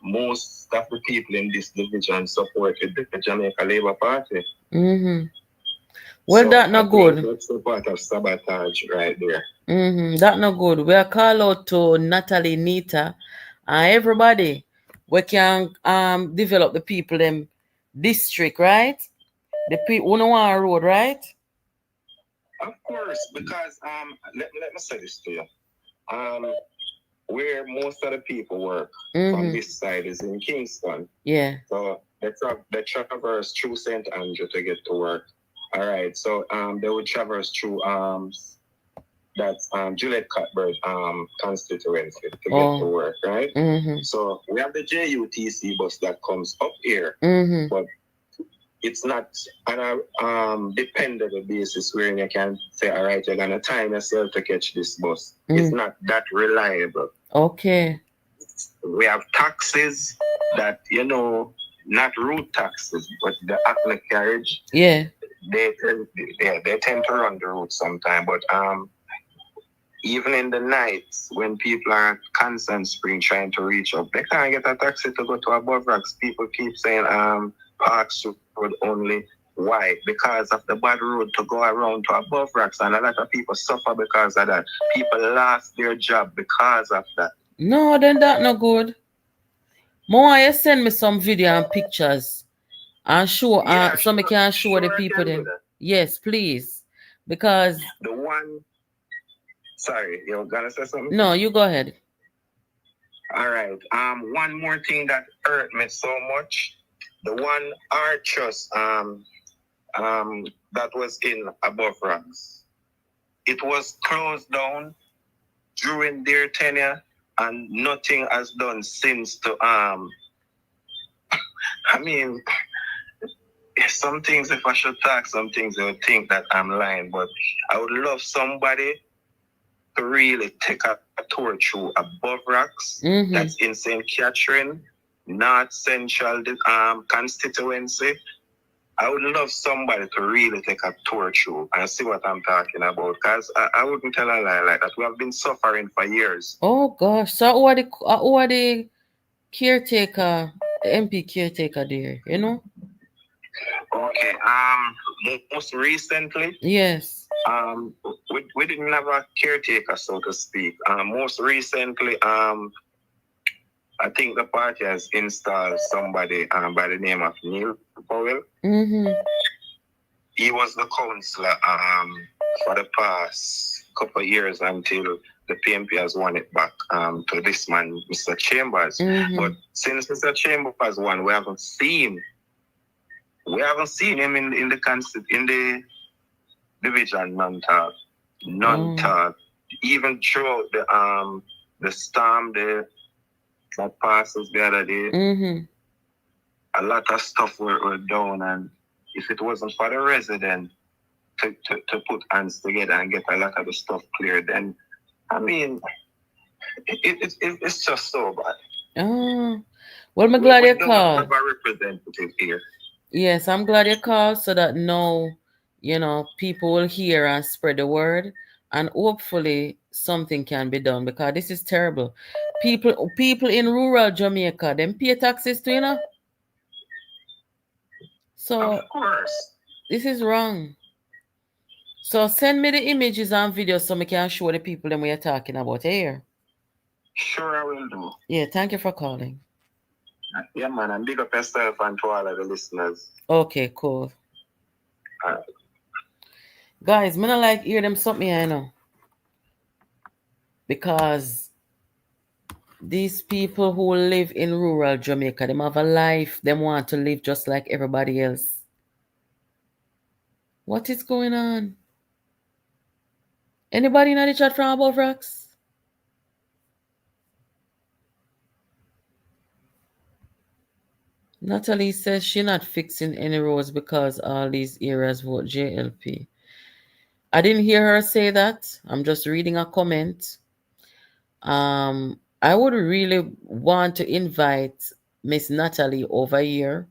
most of the people in this division supported the Jamaica Labour Party. Well, so that's not good. That's a part of sabotage right there. That's not good. We are call out to Natalie, Nita, and everybody. We can develop the people in district, right? The people who know our road, right? Of course, because let me say this to you. Where most of the people work from this side is in Kingston. Yeah. So they traverse through St. Andrew to get to work. All right. So they would traverse through that's Juliet Cuthbert constituency to get to work, right? So we have the JUTC bus that comes up here, but it's not on a dependable basis where you can say, all right, you're gonna time yourself to catch this bus. It's not that reliable. Okay. We have taxis that, not route taxis, but the Acme carriage. Yeah. They tend to run the route sometime, but even in the nights when people are at Constant Spring trying to reach up, they can't get a taxi to go to Above Rocks. People keep saying Parks Road only. Why? Because of the bad road to go around to Above Rocks, and a lot of people suffer because of that. People lost their job because of that. No, then that's not good. More, you send me some video and pictures and show, so me can show the people them. Yes, please. Because the one. Sorry, you're gonna say something? No, you go ahead. All right. One more thing that hurt me so much. The one Archers that was in Above Rocks. It was closed down during their tenure, and nothing has done since to I mean, some things, if I should talk, some things they would think that I'm lying, but I would love somebody to really take a tour through Above Rocks. That's in St. Catherine, North Central constituency. I would love somebody to really take a tour through and see what I'm talking about, because I wouldn't tell a lie like that. We have been suffering for years. Oh gosh, so who are the caretaker, the MP caretaker there, Okay, most recently, yes. We didn't have a caretaker, so to speak. Most recently, I think the party has installed somebody by the name of Neil Powell. He was the councillor for the past couple of years until the PNP has won it back to this man, Mr. Chambers. But since Mr. Chambers won, we haven't seen We haven't seen him in the division, none talk. Even throughout the storm that passes the other day, a lot of stuff were down, and if it wasn't for the resident to put hands together and get a lot of the stuff cleared, then I mean it's just so bad. Well, I'm glad you called. Have a representative here. Yes, I'm glad you called so that now, people will hear and spread the word, and hopefully something can be done, because this is terrible. People in rural Jamaica, them pay taxes too, So of course, this is wrong. So send me the images and videos so we can show the people that we are talking about here. Sure, I will do. Yeah, thank you for calling. Yeah, man, and big up yourself and to all of the listeners. Okay, cool. Guys, I don't like hear them something, I know. Because these people who live in rural Jamaica, them have a life, them want to live just like everybody else. What is going on? Anybody in the chat from Above Rocks? Natalie says she's not fixing any roads because all these areas vote JLP. I didn't hear her say that. I'm just reading a comment. I would really want to invite Miss Natalie over here,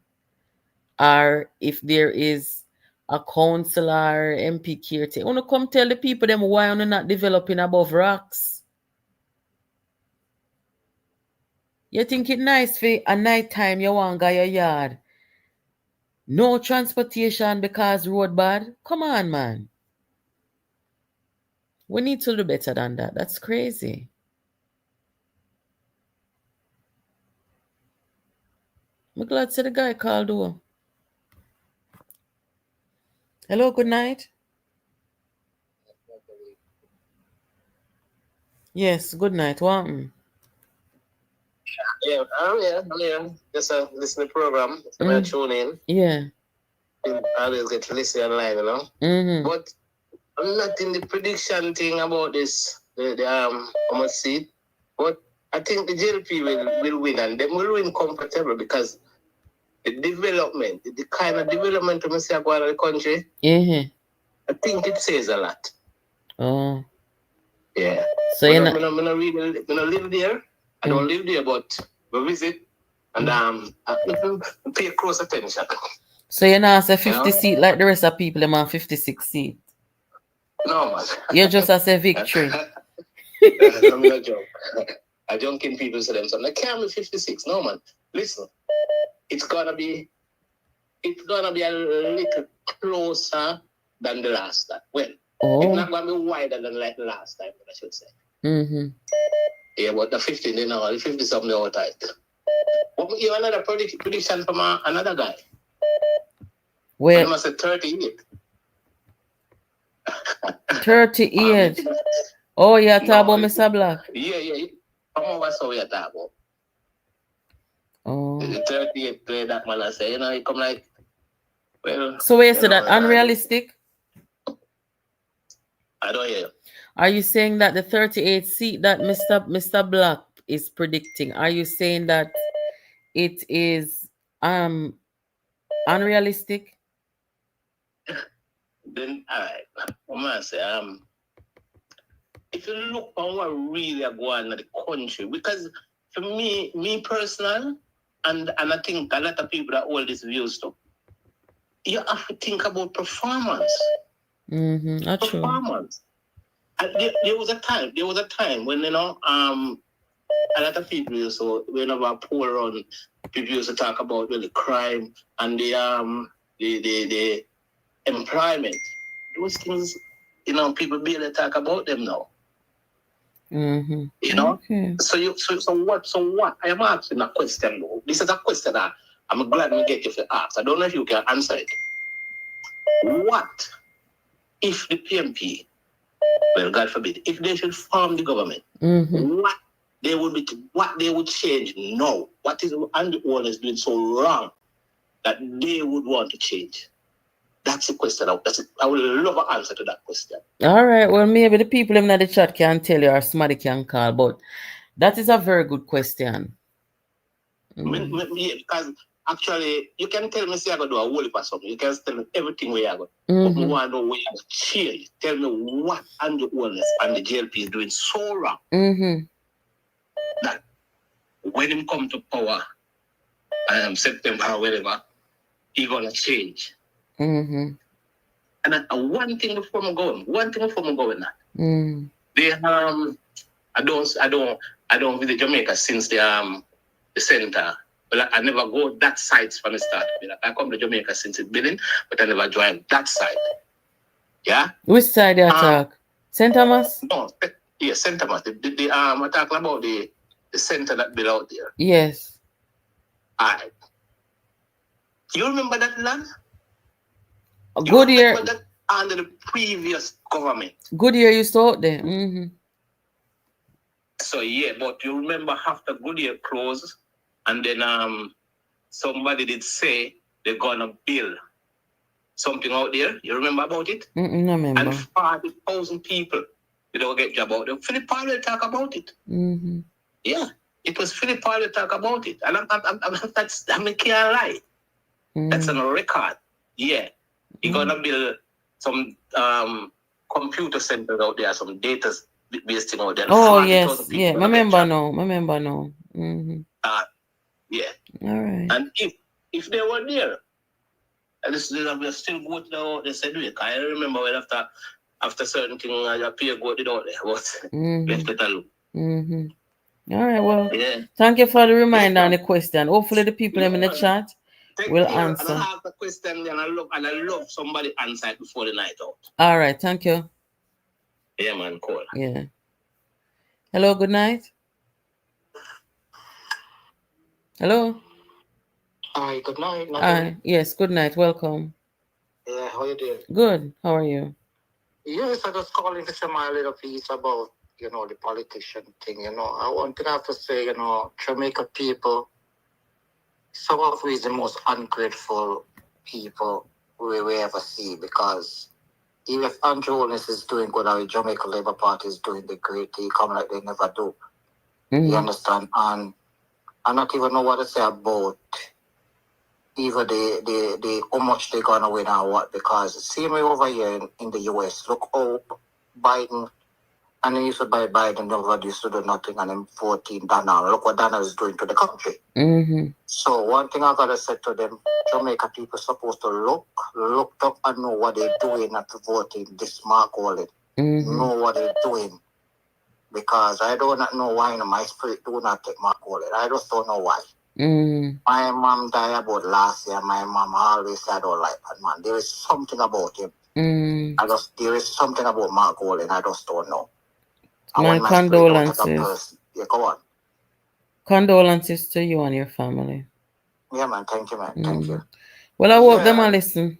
or if there is a councillor, MP caretaker, I want to come tell the people them why I'm not developing Above Rocks. You think it nice for a night time you want to go your yard? No transportation because road bad? Come on, man. We need to do better than that. That's crazy. I'm glad to see the guy called over. Hello, good night. Yes, good night. What? Yeah, I'm here. Just listen to the program. So I tune in. Yeah. I always get to listen online, But I'm not in the prediction thing about this. I'm gonna see. But I think the JLP will win, and they will win comfortable because the development, the kind of development we see going on in the country, I think it says a lot. Oh. Yeah. So I don't live there. I don't live there, but we visit and I pay close attention. So you're not a 50 seat like the rest of people, them on 56 seat. No, man. You're just as a victory. I'm not joking. I joking people say them something. I can't be 56. No, man. Listen, it's gonna be a little closer than the last time. Well, it's not gonna be wider than like the last time, I should say. Yeah, but the 50, the 50 something all tight. What we give another prediction from another guy? Where? I must say 38. 38. Oh, yeah, talk about Mr. Black. Yeah. Come over, so we are talking about. Oh. The 38 play that man, I say, he come like, well. So where you say that unrealistic? I don't hear you. Are you saying that the 38 seat that Mr. Black is predicting, are you saying that it is unrealistic? Then all right, I'm gonna say if you look on what really are going on in the country, because for me personal, and I think a lot of people that hold this views too, you have to think about performance. That's performance. There was a time when a lot of people used to, whenever I pour on, people used to talk about the crime and the employment. Those things, people barely talk about them now. Okay. So what? I am asking a question though. This is a question that I'm glad we get you to ask. I don't know if you can answer it. What if the PNP, well, God forbid, if they should form the government, what they would change now? What is and the owners doing so wrong that they would want to change? That's the question. I would love an answer to that question. All right. Well, maybe the people in the chat can tell you or somebody can call, but that is a very good question. Because actually, you can tell me, say, I'm going to do a whole heap of something. You can tell me everything where I go. But I want to know where you change. Tell me what Andrew Holness and the JLP is doing so wrong. That when him come to power, September or whatever, he going to change. And one thing before I'm going, they I don't visit Jamaica since the center. Well, I never go that side from the start. I come to Jamaica since it's building, but I never joined that side. Yeah. Which side you talk? St. Thomas? No, yeah, St. Thomas. I'm talking about the center that built out there. Yes. All right. You remember that land? Goodyear. That under the previous government. Goodyear used to out there. So yeah, but you remember after Goodyear closed, and then somebody did say they're gonna build something out there. You remember about it? No remember. And 40,000 people they don't get job out there. Philip Powell talk about it. Yeah, it was Philip Powell talk about it, and I can't lie. That's on a record. Yeah, you're gonna build some computer centers out there, some data based thing out there. Oh yes, yeah. Remember now. Yeah. All right. And if they were there, and they still go to the said week. I remember when after certain thing I pay go it out there, but let's let alone. All right, well, thank you for the reminder and the question. Hopefully the people in the chat will answer. And I have the question and I love somebody answer it before the night out. All right, thank you. Yeah, man, cool. Yeah. Hello, good night. Hello. Hi, good night. Hi. Yes, good night. Welcome. Yeah, how you doing? Good. How are you? Yes, I just calling to say my little piece about, the politician thing, One thing I have to say, Jamaica people, some of who is the most ungrateful people we ever see, because even if Andrew Holness is doing good, or the Jamaica Labour Party is doing the great, they come like they never do. You understand? And I not even know what to say about either the how much they're gonna win or what, because same way over here in the US, look how Biden, and they used to buy Biden, nobody used to do nothing, and then 14 Donald. Look what Donald is doing to the country. So one thing I gotta say to them, Jamaica people supposed to look up and know what they're doing after voting this Mark Holness. Know what they're doing. Because I do not know why my spirit do not take Mark Holness. I just don't know why. My mom died about last year. My mom always said I don't like that man. There is something about him. There is something about Mark Holness. I just don't know. My condolences. Yeah, go on. Condolences to you and your family. Yeah, man. Thank you, man. Thank you. Well, I hope them will listen.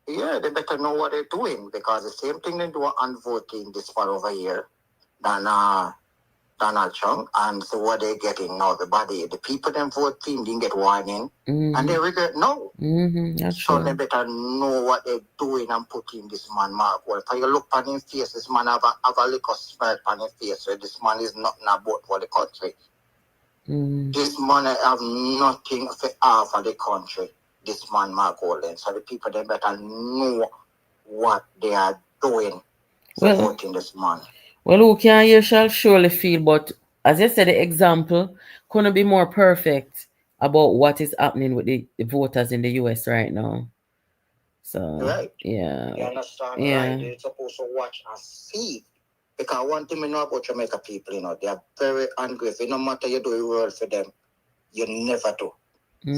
Yeah, they better know what they're doing, because the same thing they do on voting this far over here than Donald Trump, and so what they're getting now, the people them vote team didn't get warning, and they regret no. So they better know what they're doing and putting this man Mark Holness. If you look on his face, this man have a little smile on his face, so this man is nothing about for the country. This man have nothing for half of the country, this man Mark Holness. So the people they better know what they are doing for voting this man. Well, who can you shall surely feel, but as you said, the example couldn't be more perfect about what is happening with the voters in the US right now. So, yeah. You understand? Right? You're supposed to watch and see. Because one thing we know about Jamaica people, they are very ungrateful. No matter you do the world for them, you never do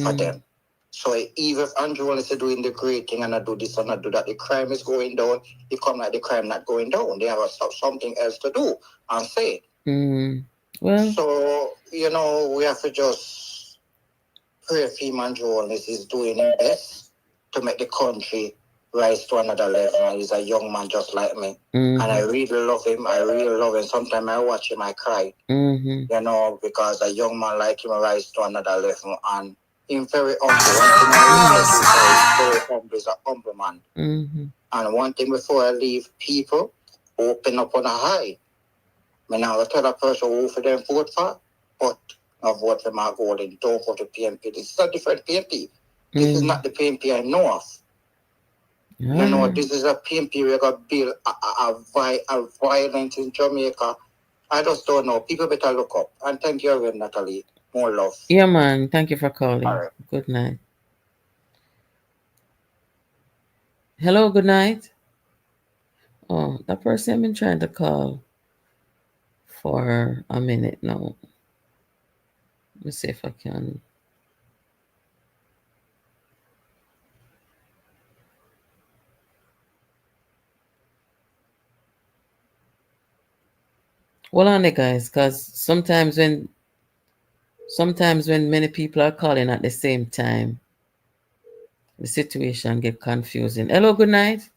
for them. So even if Andrew Holness is doing the great thing and I do this and I do that, the crime is going down, it come like the crime not going down. They have something else to do and say. Well, so, we have to just pray for him. Andrew Holness is doing his best to make the country rise to another level. He's a young man just like me. And I really love him. Sometimes I watch him, I cry. Because a young man like him rise to another level. And he's very humble. One thing I respect is very humble. He's a humble man. Mm-hmm. And one thing before I leave, people open up on a high. I now tell a person who for them vote for, but I vote for my vote and don't vote for PNP. This is a different PNP. This is not the PNP I know of. You know, this is a PNP we got build a violence in Jamaica. I just don't know. People better look up. And thank you again, Natalie. More love. Yeah, man. Thank you for calling. All right. Good night. Hello, good night. Oh, that person I've been trying to call for a minute now. Let me see if I can. Hold on there, guys, because sometimes when many people are calling at the same time, the situation get confusing. Hello, good night.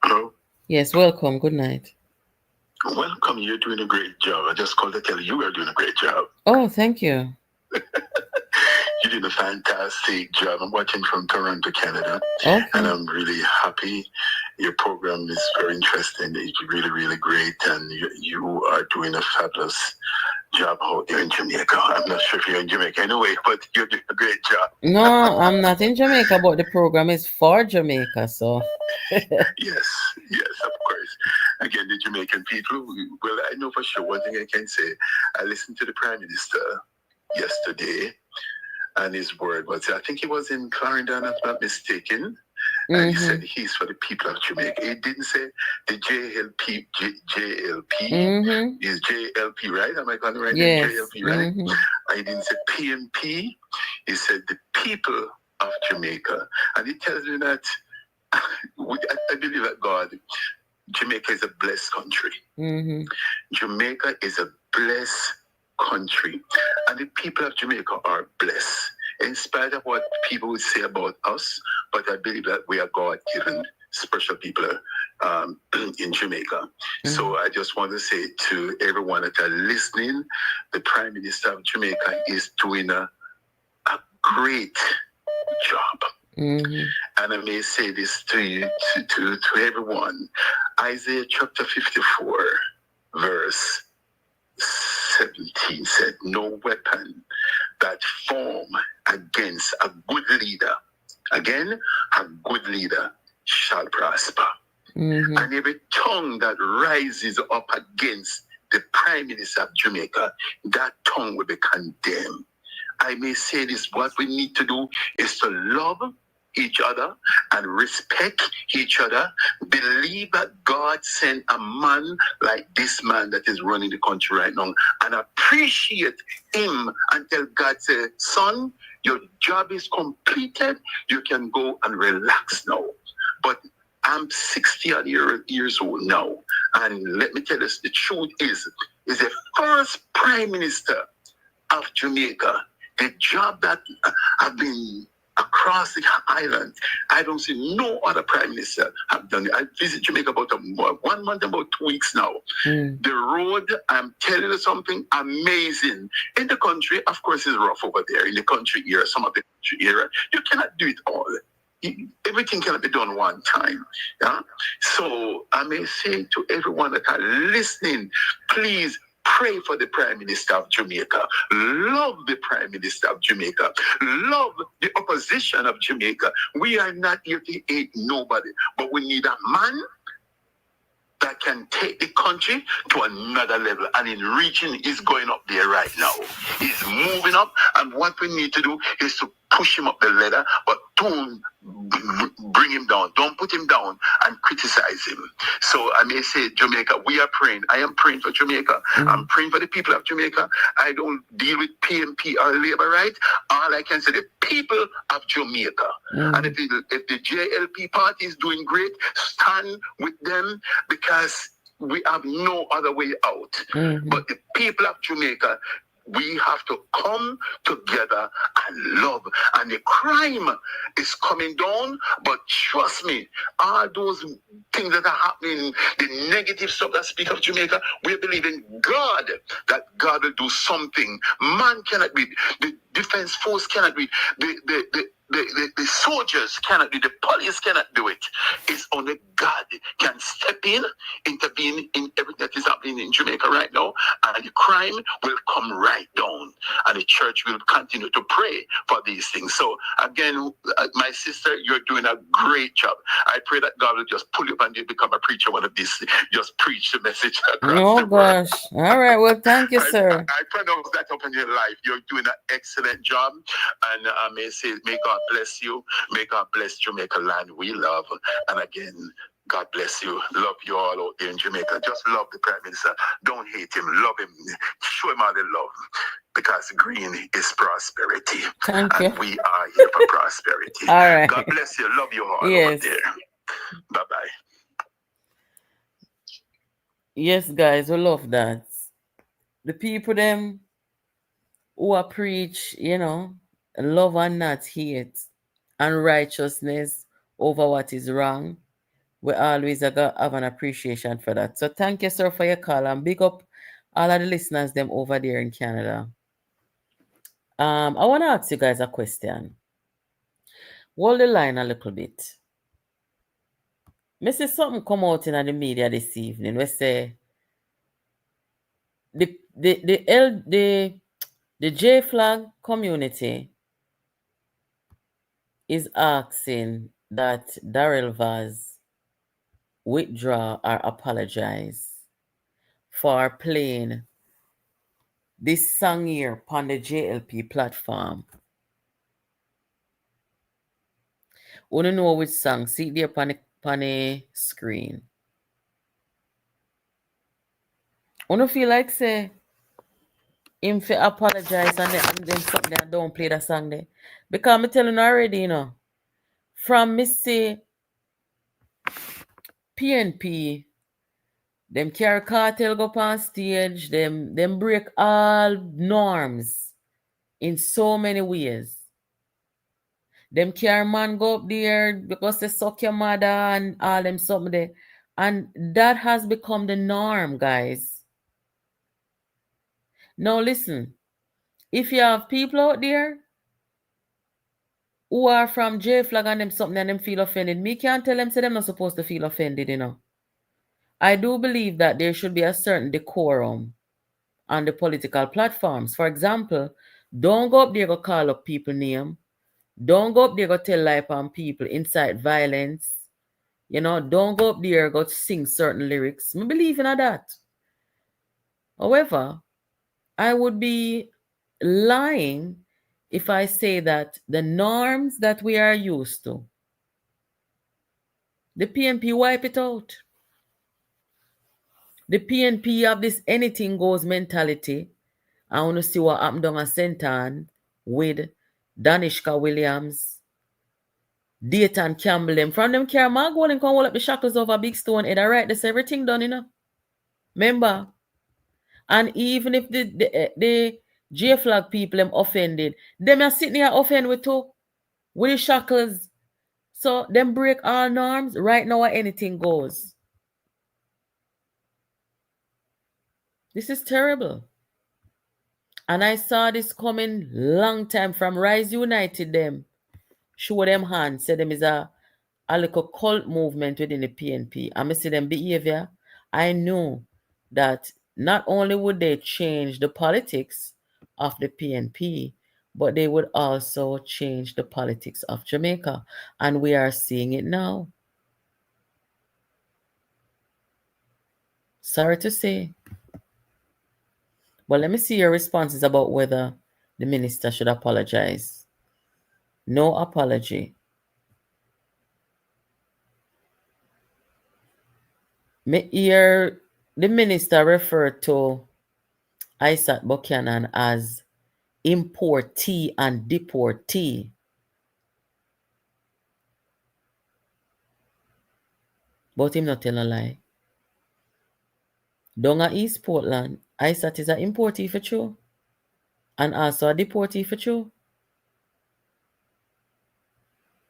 Hello. Yes, welcome. Good night. Welcome. You're doing a great job. I just called to tell you are doing a great job. Oh, thank you. You did a fantastic job. I'm watching from Toronto, Canada. Okay. And I'm really happy. Your program is very interesting. It's really, really great. And you are doing a fabulous job out there in Jamaica. I'm not sure if you're in Jamaica anyway, but you're doing a great job. No, I'm not in Jamaica, but the program is for Jamaica, so. Yes, of course. Again, the Jamaican people, well, I know for sure one thing I can say. I listened to the Prime Minister yesterday, and his word was, I think he was in Clarendon, if I'm not mistaken, and he said he's for the people of Jamaica. He didn't say the JLP, JLP is JLP, right? Am I going to write Yes. JLP, right? He didn't say PNP. He said the people of Jamaica. And he tells me that, I believe that God, Jamaica is a blessed country. Jamaica is a blessed country. And the people of Jamaica are blessed. In spite of what people would say about us, but I believe that we are God-given special people in Jamaica. So I just want to say to everyone that are listening, the Prime Minister of Jamaica is doing a great job. And I may say this to you, to everyone. Isaiah chapter 54, verse 17 said, no weapon that form against a good leader, again, a good leader shall prosper. And every tongue that rises up against the Prime Minister of Jamaica, that tongue will be condemned. I may say this, what we need to do is to love each other and respect each other. Believe that God sent a man like this man that is running the country right now, and appreciate him until God says, son, your job is completed. You can go and relax now. But I'm 60 odd years old now, and let me tell you, the truth is the first Prime Minister of Jamaica. The job that have been across the island, I don't see no other Prime Minister have done it. I visit Jamaica about 1 month, about 2 weeks now. The road, I'm telling you something amazing. In the country, of course, it's rough over there. In the country era, some of the country era, you cannot do it all. Everything cannot be done one time. Yeah? So I may say to everyone that are listening, please pray for the Prime Minister of Jamaica. Love the Prime Minister of Jamaica. Love the opposition of Jamaica. We are not here to hate nobody, but we need a man that can take the country to another level. And in region, he's going up there right now. He's moving up, and what we need to do is to push him up the ladder, but don't bring him down. Don't put him down and criticize him. So I may say, Jamaica, we are praying. I am praying for Jamaica. I'm praying for the people of Jamaica. I don't deal with PNP or Labour, right? All I can say, the people of Jamaica. And if the JLP party is doing great, stand with them, because we have no other way out. But the people of Jamaica, we have to come together and love. And the crime is coming down, but trust me, all those things that are happening, the negative stuff that speak of Jamaica, we believe in God, that God will do something. Man cannot be, the defense force cannot be, the soldiers cannot do, the police cannot do it. It's only God can step in, intervene in everything that is happening in Jamaica right now, and the crime will come right down. And the church will continue to pray for these things. So again, my sister, you're doing a great job. I pray that God will just pull you up and you become a preacher one of these. Just preach the message across the world. Gosh. All right. Well, thank you, sir. I pronounce that up in your life. You're doing an excellent job. And I may say, may God bless you. May God bless Jamaica land we love. And again, God bless you. Love you all out there in Jamaica. Just love the Prime Minister. Don't hate him. Love him. Show him all the love. Because green is prosperity. Thank you. And we are here for prosperity. All right. God bless you. Love you all Yes. out there. Bye-bye. Yes, guys, we love that. The people them who are preach, love and not hate, and righteousness over what is wrong, we always have an appreciation for that. So thank you, sir, for your call, and big up all of the listeners them over there in Canada. I want to ask you guys a question. Hold the line a little bit. Me see something come out in the media this evening. We say the J flag community is asking that Darrell Vaz withdraw or apologize for playing this song here on the JLP platform. We don't know which song. See it there on the screen. I don't feel like say him to apologize and then something I don't play that song there. Because I'm telling you already, from Missy PNP, them carry cartel go up on stage, them break all norms in so many ways. Them carry man go up there because they suck your mother and all them something there. And that has become the norm, guys. Now listen, if you have people out there who are from J Flag and them something and them feel offended, me can't tell them say them not supposed to feel offended, I do believe that there should be a certain decorum on the political platforms. For example, don't go up there go call up people name. Don't go up there go tell lie on people, incite violence. Don't go up there go sing certain lyrics. I believe in that. However, I would be lying if I say that the norms that we are used to, the PNP wipe it out. The PNP have this anything goes mentality. I want to see what happened down at St. Ann with Danishka Williams, Dayton Campbell. Them from them care man go and come hold up the shackles over Big Stone head. Alright, that's everything done, Remember? And even if the J Flag people them offended, them are sitting here offended with too, with the shackles. So them break all norms. Right now anything goes. This is terrible. And I saw this coming long time from Rise United them. Show them hands. Say them is a little cult movement within the PNP. I see them behavior. I knew that not only would they change the politics of the PNP, but they would also change the politics of Jamaica. And we are seeing it now. Sorry to say. But let me see your responses about whether the minister should apologize. No apology. Me hear the minister referred to Isaac Buchanan as importee and deportee. But him not tell a lie. Down at East Portland, Isaac is an importee for true. And also a deportee for true.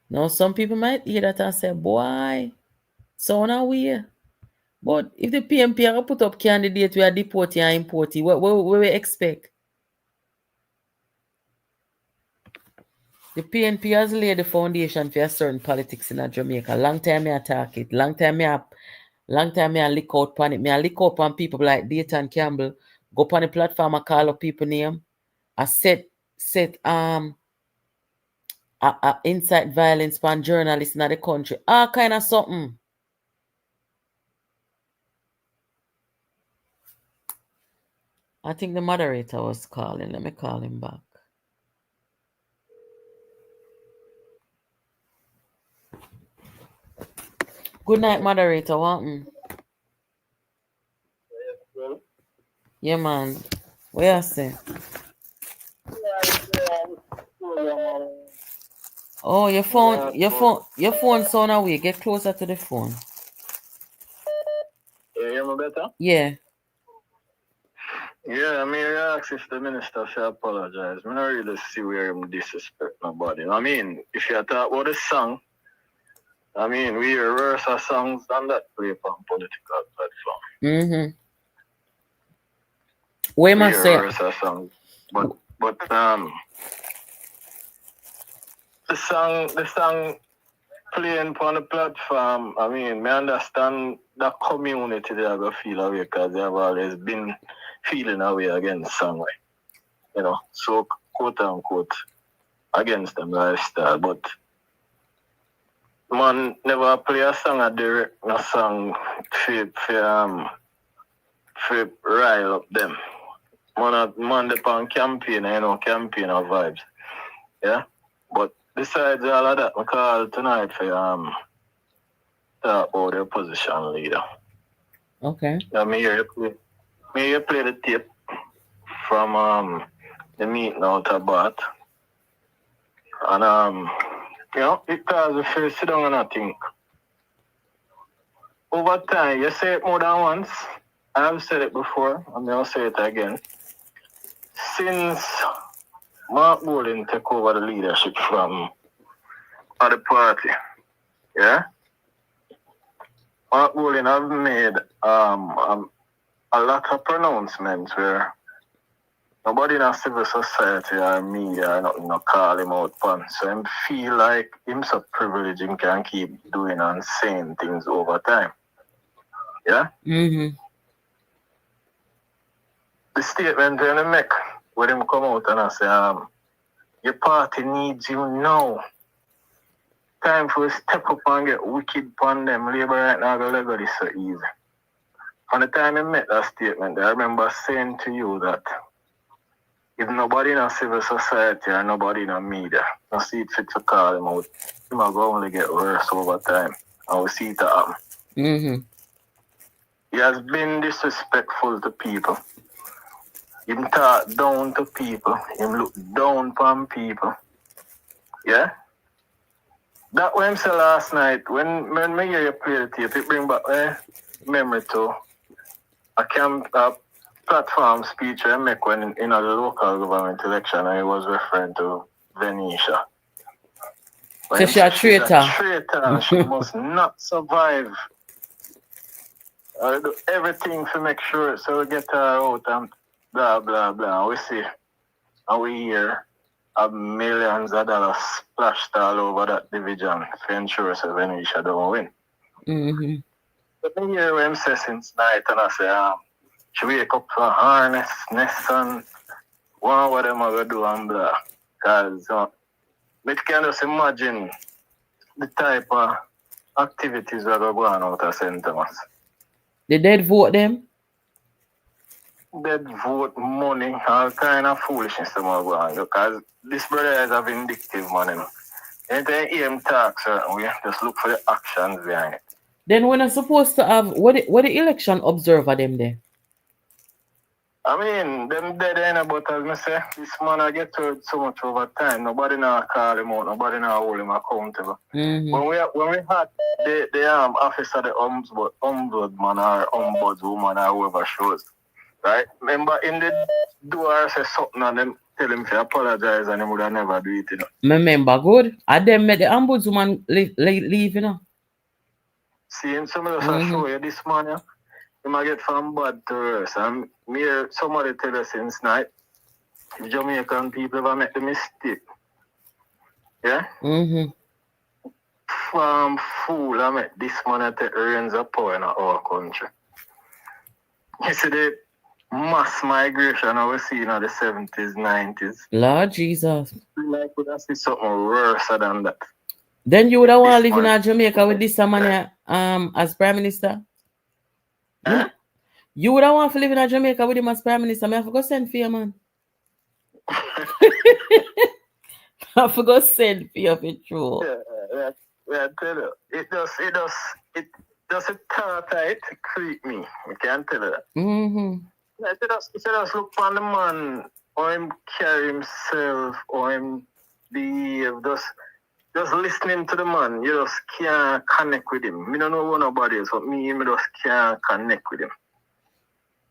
Now, some people might hear that and say, boy, so now we. But if the PNP are put up candidate we are deportee and importee, what we expect? The PNP has laid the foundation for a certain politics in Jamaica. Long time I attack it. Long time I lick out on it. I lick out on people like Dayton Campbell. Go on the platform and call up people name. I set incite violence upon journalists in the country. All kind of something. I think the moderator was calling. Let me call him back. Good night, moderator. Wanton. Yeah, man. What you say? Oh, your phone sound away. Get closer to the phone. You hear me better? Yeah. Yeah, I mean, I asked if the minister should apologize. I don't really see where him disrespect nobody. I mean, if you talk about the song, I mean, we hear worse songs than that play on political platform. Mm-hmm. Where must say? Worse songs. But the song playing on the platform, I mean, I understand the community they are going to feel away because they have always been feeling away against song, you know, so quote unquote against them lifestyle. But man never play a song or direct a song for rile up them. Man depend campaign, you know, campaign of vibes. Yeah? But besides all of that, I call tonight for talk about the opposition leader. Okay. Yeah, me hear you play the tape from the meeting out of Bath. And you know, it caused the first sit down and I think. Over time, you say it more than once. I have said it before, and I'll say it again. Since Mark Bowling took over the leadership from the party, yeah? Mark Bowling have made a lot of pronouncements where nobody in a civil society or media or nothing no call him out on. So him feel like him so privileged and can keep doing and saying things over time. Yeah? Mm-hmm. The statement when they make, when him come out and I say, your party needs you now. Time for you step up and get wicked upon them. Labour right now going to go this so easy. From the time I met that statement, I remember saying to you that if nobody in a civil society or nobody in a media, I see it fit to call him out, he might go only get worse over time. And we see it happen. Mm-hmm. He has been disrespectful to people. He talk down to people. He look down upon people. Yeah? That what I said last night, when I hear you play the tape, it bring back memory to a platform speech I make when in a local government election, I was referring to Venetia. So she's a traitor. She's a traitor. She must not survive. I do everything to make sure so we get her out and blah, blah, blah. We see and we hear millions of dollars splashed all over that division to ensure so Venetia don't win. Mm-hmm. But I hear what I'm saying since night and I say, she wake up for harness, nest and what them are going to do and blah. Because I can just imagine the type of activities that are going on out of St. Thomas. Did they vote them? They'd vote money, all kind of foolishness to go on because this brother is a vindictive man, you know. Anytime him talks, we just look for the actions behind it. Then when I'm supposed to have what the election observer them there? I mean, them dead end, but as I say, this man I get to so much over time. Nobody now call him out, nobody now hold him accountable. Mm-hmm. When we had the officer, the ombudsman or ombudswoman or whoever shows, right? Remember in the door say something and them tell him to apologize and he would have never do it, you know. Remember, good. I them met the ombudsman leave, you know. See, and some of us show you this man, yeah, you might get from bad to worse. And me, somebody tell us since night, if Jamaican people ever make the mistake, yeah? From fool, I met this man at the reins of power in our country. You see the mass migration I was seeing in the 70s, 90s. Lord Jesus. Like, would I see something worse than that? Then you would have want to live in Jamaica with this man as Prime Minister? Huh? You would have want to live in Jamaica with him as Prime Minister? I forgot send for you, man. I forgot send for you, for true. Yeah, I tell you. It does a tight to creep me. I can't tell you that. It just look on the man, or him carry himself, or him behave, just listening to the man, you just can't connect with him. I don't know nobody else, but me just can't connect with him.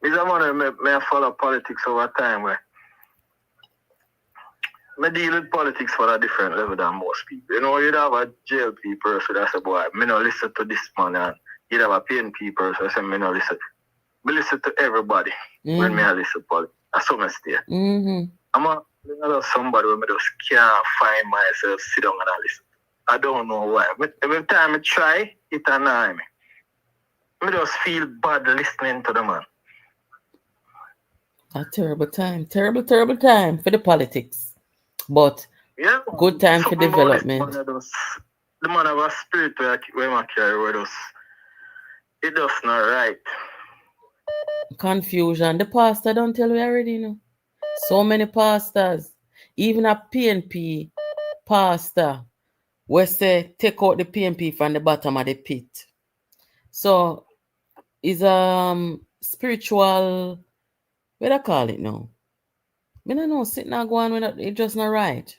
It's a man who may follow politics over time where I deal with politics for a different level than most people. You know, you'd have a JLP person that say, boy, me not listen to this man, and you'd have a PNP person that say, me not listen. I listen to everybody when me listen to politics. That's how I stay. I'm somebody where I just can't find myself sit down and listen. I don't know why. But every time I try, it annoys me. I just feel bad listening to the man. A terrible time for the politics. But yeah, good time for development. The man have a spirit where I carry with us. It does not right. Confusion. The pastor don't tell me already, you know. So many pastors. Even a PNP pastor will say take out the PNP from the bottom of the pit. So it's spiritual, what I call it now? I don't know, sitting and going when it just not right.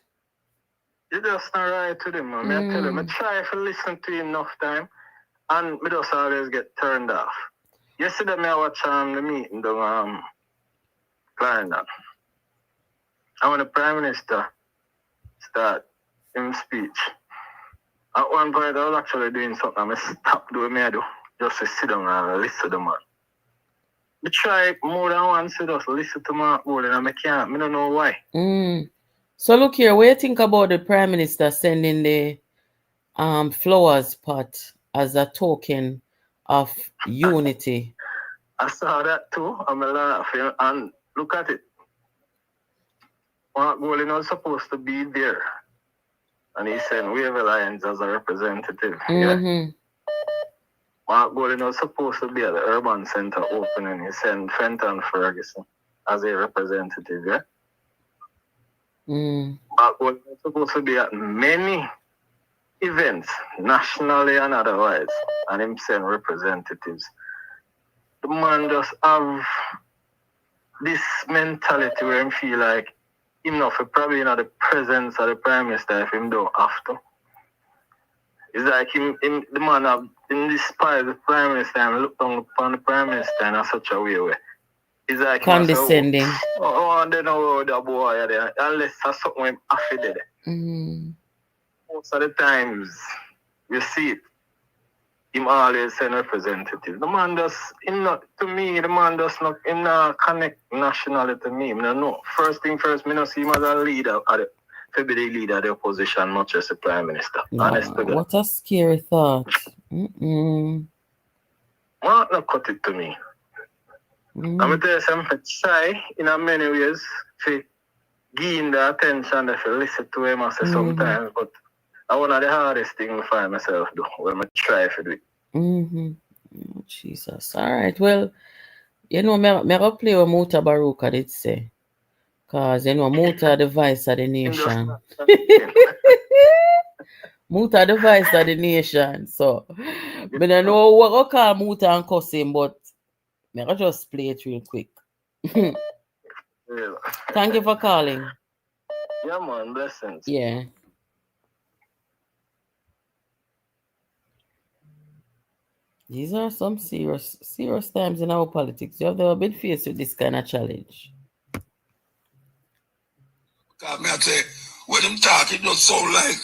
It just not right to them, man. I tell them, I try to listen to him enough time and I just always get turned off. Yesterday I watched the meeting the Clarendon. And when the Prime Minister start his speech, at one point I was actually doing something. I stopped doing what I do, just to sit down and listen to the man. I try more than once to just listen to my word and I can't. I don't know why. So look here, what do you think about the Prime Minister sending the flowers pot as a token of unity? I saw that too. I'm laughing and look at it. Mark Golding was supposed to be there. And he sent Wave Alliance as a representative. Yeah? Mark Golding was supposed to be at the Urban Center opening. He sent Fenton Ferguson as a representative. Yeah? Mark Golding was supposed to be at many events, nationally and otherwise. And him sent representatives. The man just have this mentality where him feel like him not for probably the presence of the Prime Minister if him don't have to. It's like him the man have despise the Prime Minister and look down upon the Prime Minister in such a way where it's like condescending. I don't know the boy there unless that's something him affided. Most of the times you see it. Him always send representative. The man does to me, the man does not connect nationally to me. I don't know. First thing first, I don't see him as a leader to be the leader of the opposition, not just the Prime Minister. What a scary thought. Not cut it to me. I'm going to tell you something. Try in many ways to gain the attention that you listen to him I say sometimes, but one of the hardest things I find myself do when I try to do it. Oh, Jesus. All right. Well, you know, me play with Muta Baruka, did say. Because, you know, Muta the vice of the nation. Muta the vice of the nation. So, I don't know what I call Muta and cuss him, but I'll just play it real quick. Thank you for calling. Yeah, man. Blessings. Yeah. These are some serious times in our politics. You have never been faced with this kind of challenge. Because me I say, when them talk, it just sound like,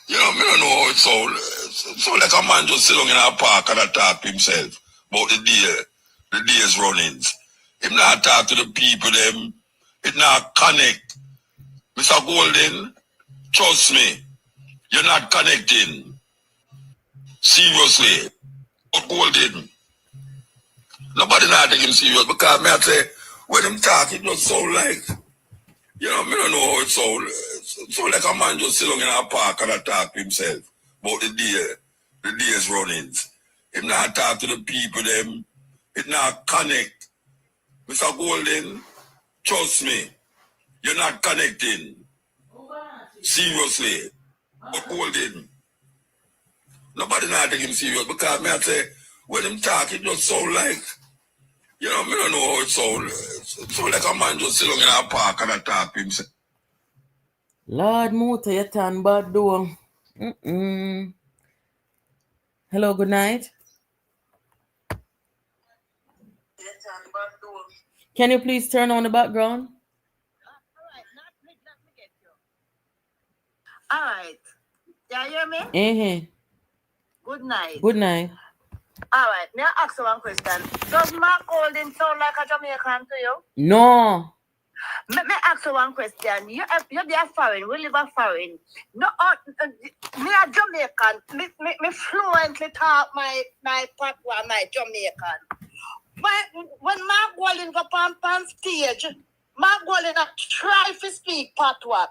you know, me don't know how it sound. It sound like a man just sit down in a park and talk to himself about the day's runnings. Him not talk to the people, them. It not connect. Mr. Golden, trust me, you're not connecting. Seriously. But Golden, nobody not take him serious because me I say, when him talk, it just sound like, you know, me don't know how it sound. It sound like a man just sit down in a park and talk to himself about the day's runnings. Him not talk to the people, them. It not connect. Mr. Golden, trust me, you're not connecting. Seriously. But Golden, nobody not take him serious because me I say, when him talk, it just sound like, you know, me don't know how it sound. It sound like a man just sit down in a park and talk to himself. Lord Motor, you turn bad door. Hello, good night. Can you please turn on the background? All right. Can you hear me? Good night. Good night. All right. May I ask you one question? Does Mark Golden sound like a Jamaican to you? No. May I ask you one question? You're there foreign. We live a foreign. No, me a Jamaican. Me fluently talk my patois, my Jamaican. When Mark Golden go on stage, Mark Golden try to speak patois.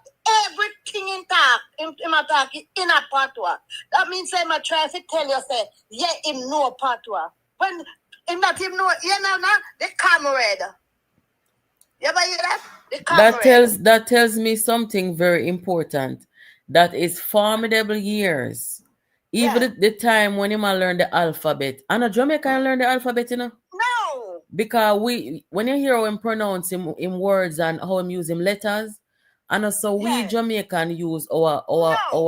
Everything in talk, in a patois. That means I'm try to tell you, say, yeah, him know patois. When him not him know, you know, the comrade. You ever hear that? The comrade. That tells me something very important. That is formidable years. Even the time when him learn the alphabet. I know Jamaican learn the alphabet, you know? No. Because when you hear him pronounce him in words and how him use him letters, and so we Jamaican use our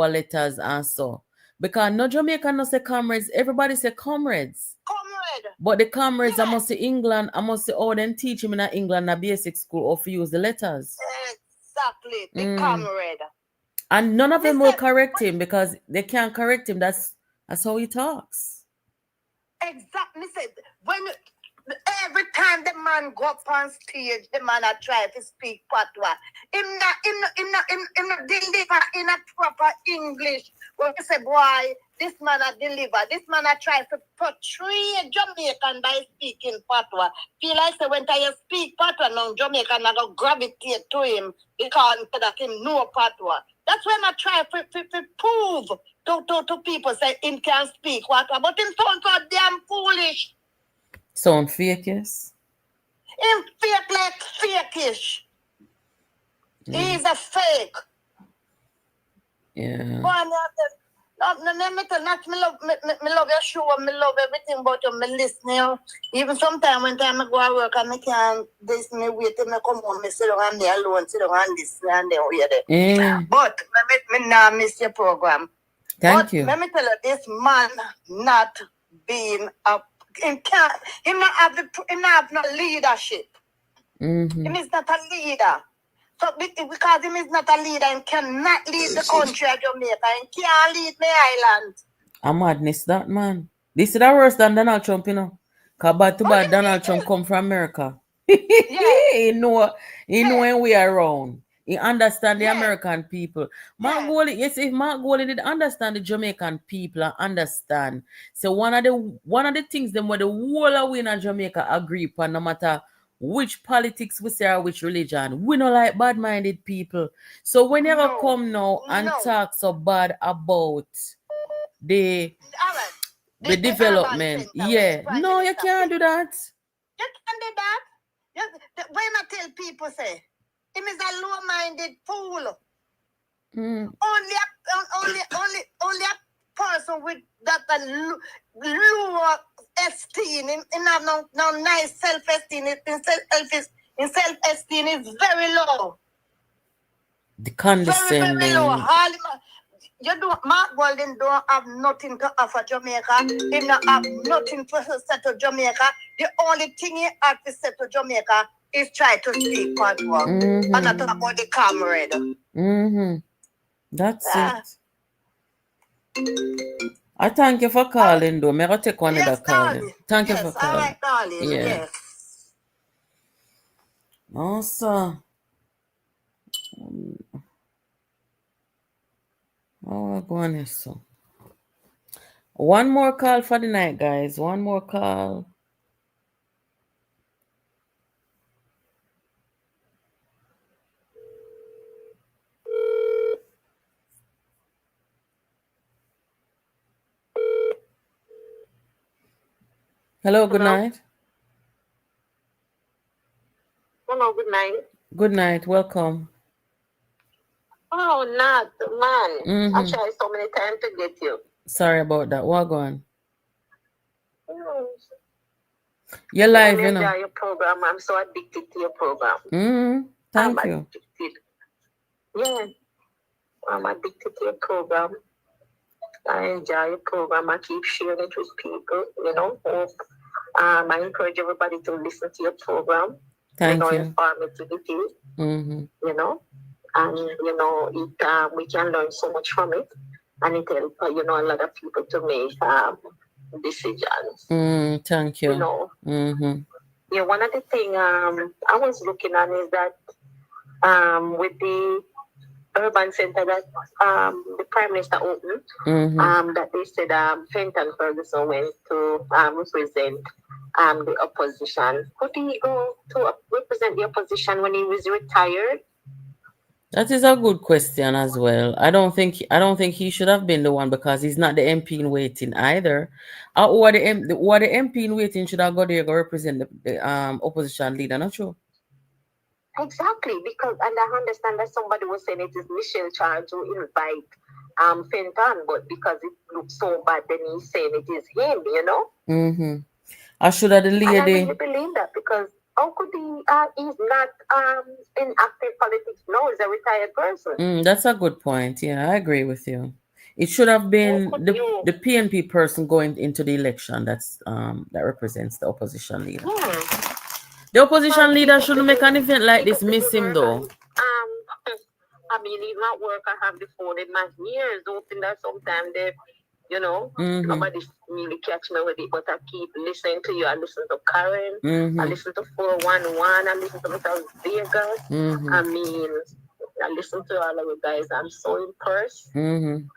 letters and so. Because no Jamaican no say comrades, everybody say comrades. Comrade. But the comrades, I must say England, I must say, oh, then teach him in England a basic school or to use the letters. Exactly, the comrade. And none of them will correct him because they can't correct him. That's how he talks. Exactly. When every time the man go up on stage, the man I try to speak patois. Him not deliver in a proper English. When you say, boy, this man I deliver. This man I try to portray Jamaican by speaking patois. Feel like say when I speak patois now, Jamaican I go gravitate to him because that him know patois. That's when I try to prove to people say him can speak patois, but him sound so damn foolish. Sound fake, yes? Him fake like fakeish. He's a fake. Yeah. Me love your show, me love everything about you, me listen you. Even sometimes when I go to work and I can't this me wait till me come home, me sit down and me alone, sit down and listen and then hear it. Yeah. But me not miss your program. Thank you. Let me tell you, this man not being a him not have no leadership. Him is not a leader. So because him is not a leader and cannot lead the country of Jamaica and can't lead the island. A madness that man. This is worse than Donald Trump, you know. Because bad to bad, Donald Trump come from America. He know when we are around. He understand the American people. Mark Golden, yes, if Mark Golden did understand the Jamaican people and understand. So one of the things them where the whole of we in Jamaica agree upon, no matter which politics we say or which religion, we don't like bad-minded people. So when you ever come now and talk so bad about the development, no, you can't do that. You can't do that. When I tell people say, him is a low-minded fool. Only a person with that low esteem, in have no nice self-esteem. In self-esteem is very low. The condescending. Very low. Mark Golden don't have nothing to offer Jamaica. He don't have nothing to say to Jamaica. The only thing he has to say to Jamaica, is try to speak patois. And not talk about the comrade. That's it. I thank you for calling, though. May I take one of the calling? Thank you for calling. All right, darling. Yeah. Yes. No, sir. Oh, go on, yes, sir. One more call for the night, guys. One more call. Hello, good night. Hello, good night. Good night, welcome. Oh, not man. I tried so many times to get you. Sorry about that. What on? You're live, you know. I enjoy your program. I'm so addicted to your program. Thank you. Addicted. Yeah, I'm addicted to your program. I enjoy your program. I keep sharing it with people. You know, I encourage everybody to listen to your program. Thank you. Informative it is. You know, and you know it. We can learn so much from it, and it helps a lot of people to make decisions. Thank you. You know. Yeah, one of the things I was looking at is that with the urban center that the Prime Minister opened, that they said Fenton Ferguson went to represent the opposition. Could he go to represent the opposition when he was retired? That is a good question as well. I don't think he should have been the one because he's not the MP in waiting either. Or the MP in waiting should have got there to represent the opposition leader, not true? Exactly, because and I understand that somebody was saying it is Michelle Charles who invite Fenton, but because it looks so bad, then he's saying it is him, you know? I should have the lady. And I really believe that because how could he? He's not in active politics now. He's a retired person. That's a good point. Yeah, I agree with you. It should have been the PNP person going into the election that represents the opposition leader. The opposition leader shouldn't make an event like this. Miss him though. I mean, he's not work. I have the phone in my ears, hoping that sometimes they, you know, nobody really catch me with it, but I keep listening to you. I listen to Karen. I listen to 411. I listen to Mr. Vegas. I mean, I listen to all of you guys. I'm so impressed. And,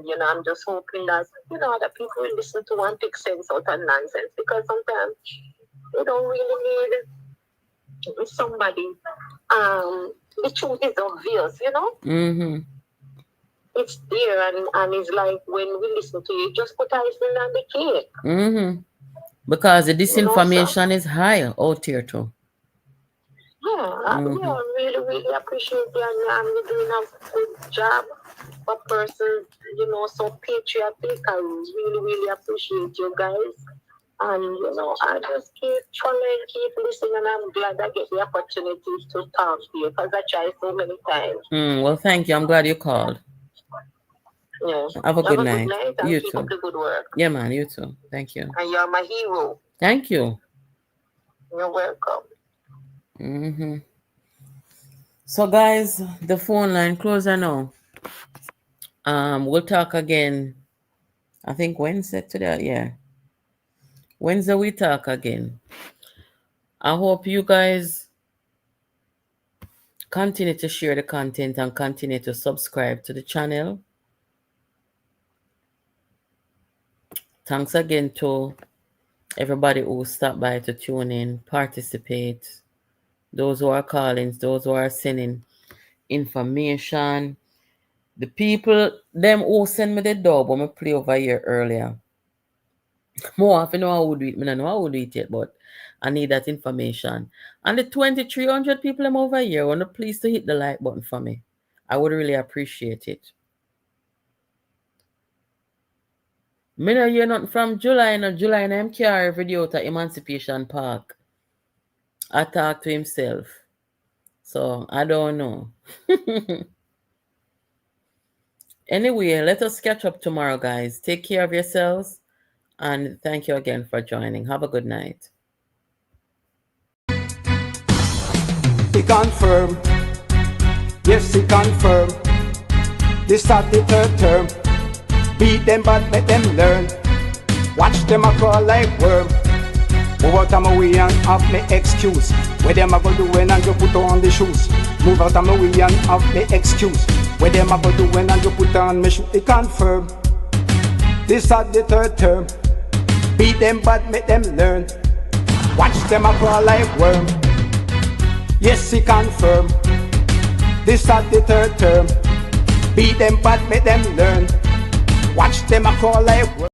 you know, I'm just hoping that, you know, that people will listen to and take sense out of nonsense because sometimes they don't really need somebody. The truth is obvious, you know? It's there, and it's like when we listen to you, just put icing on the cake. Because the disinformation is high out here too. Yeah, I really, really appreciate you, and you're doing a good job for person, you know, so patriotic. I really, really appreciate you guys. And, you know, I just keep trying, keep listening, and I'm glad I get the opportunity to talk to you because I try so many times. Well, thank you. I'm glad you called. Yeah. Have a good night. And You keep too. up the good work. Yeah, man. You too. Thank you. And you're my hero. Thank you. You're welcome. So, guys, the phone line closer now. We'll talk again. I think Wednesday today. Yeah. Wednesday we talk again. I hope you guys continue to share the content and continue to subscribe to the channel. Thanks again to everybody who stopped by to tune in, participate. Those who are calling, those who are sending information. The people, them who send me the dub when I play over here earlier. More if you know how to do it. I don't know how to do it yet, but I need that information. And the 2,300 people I'm over here, I want to please to hit the like button for me. I would really appreciate it. Me no hear nothing from July. July and him carry video to Emancipation Park. I talk to himself. So I don't know. Anyway, let us catch up tomorrow, guys. Take care of yourselves. And thank you again for joining. Have a good night. he confirm. Yes, he confirm. This start the third term. Beat them but make them learn. Watch them a crawl like worm. Move out of my way and have me excuse. Where them a go do when and you put on the shoes. Move out of my way and have me excuse. Where them a go do when and you put on me shoes. He confirm. This are the third term. Beat them but make them learn. Watch them a crawl like worm. Yes, he confirm. This are the third term. Beat them but make them learn. Watch them a crawl like worm.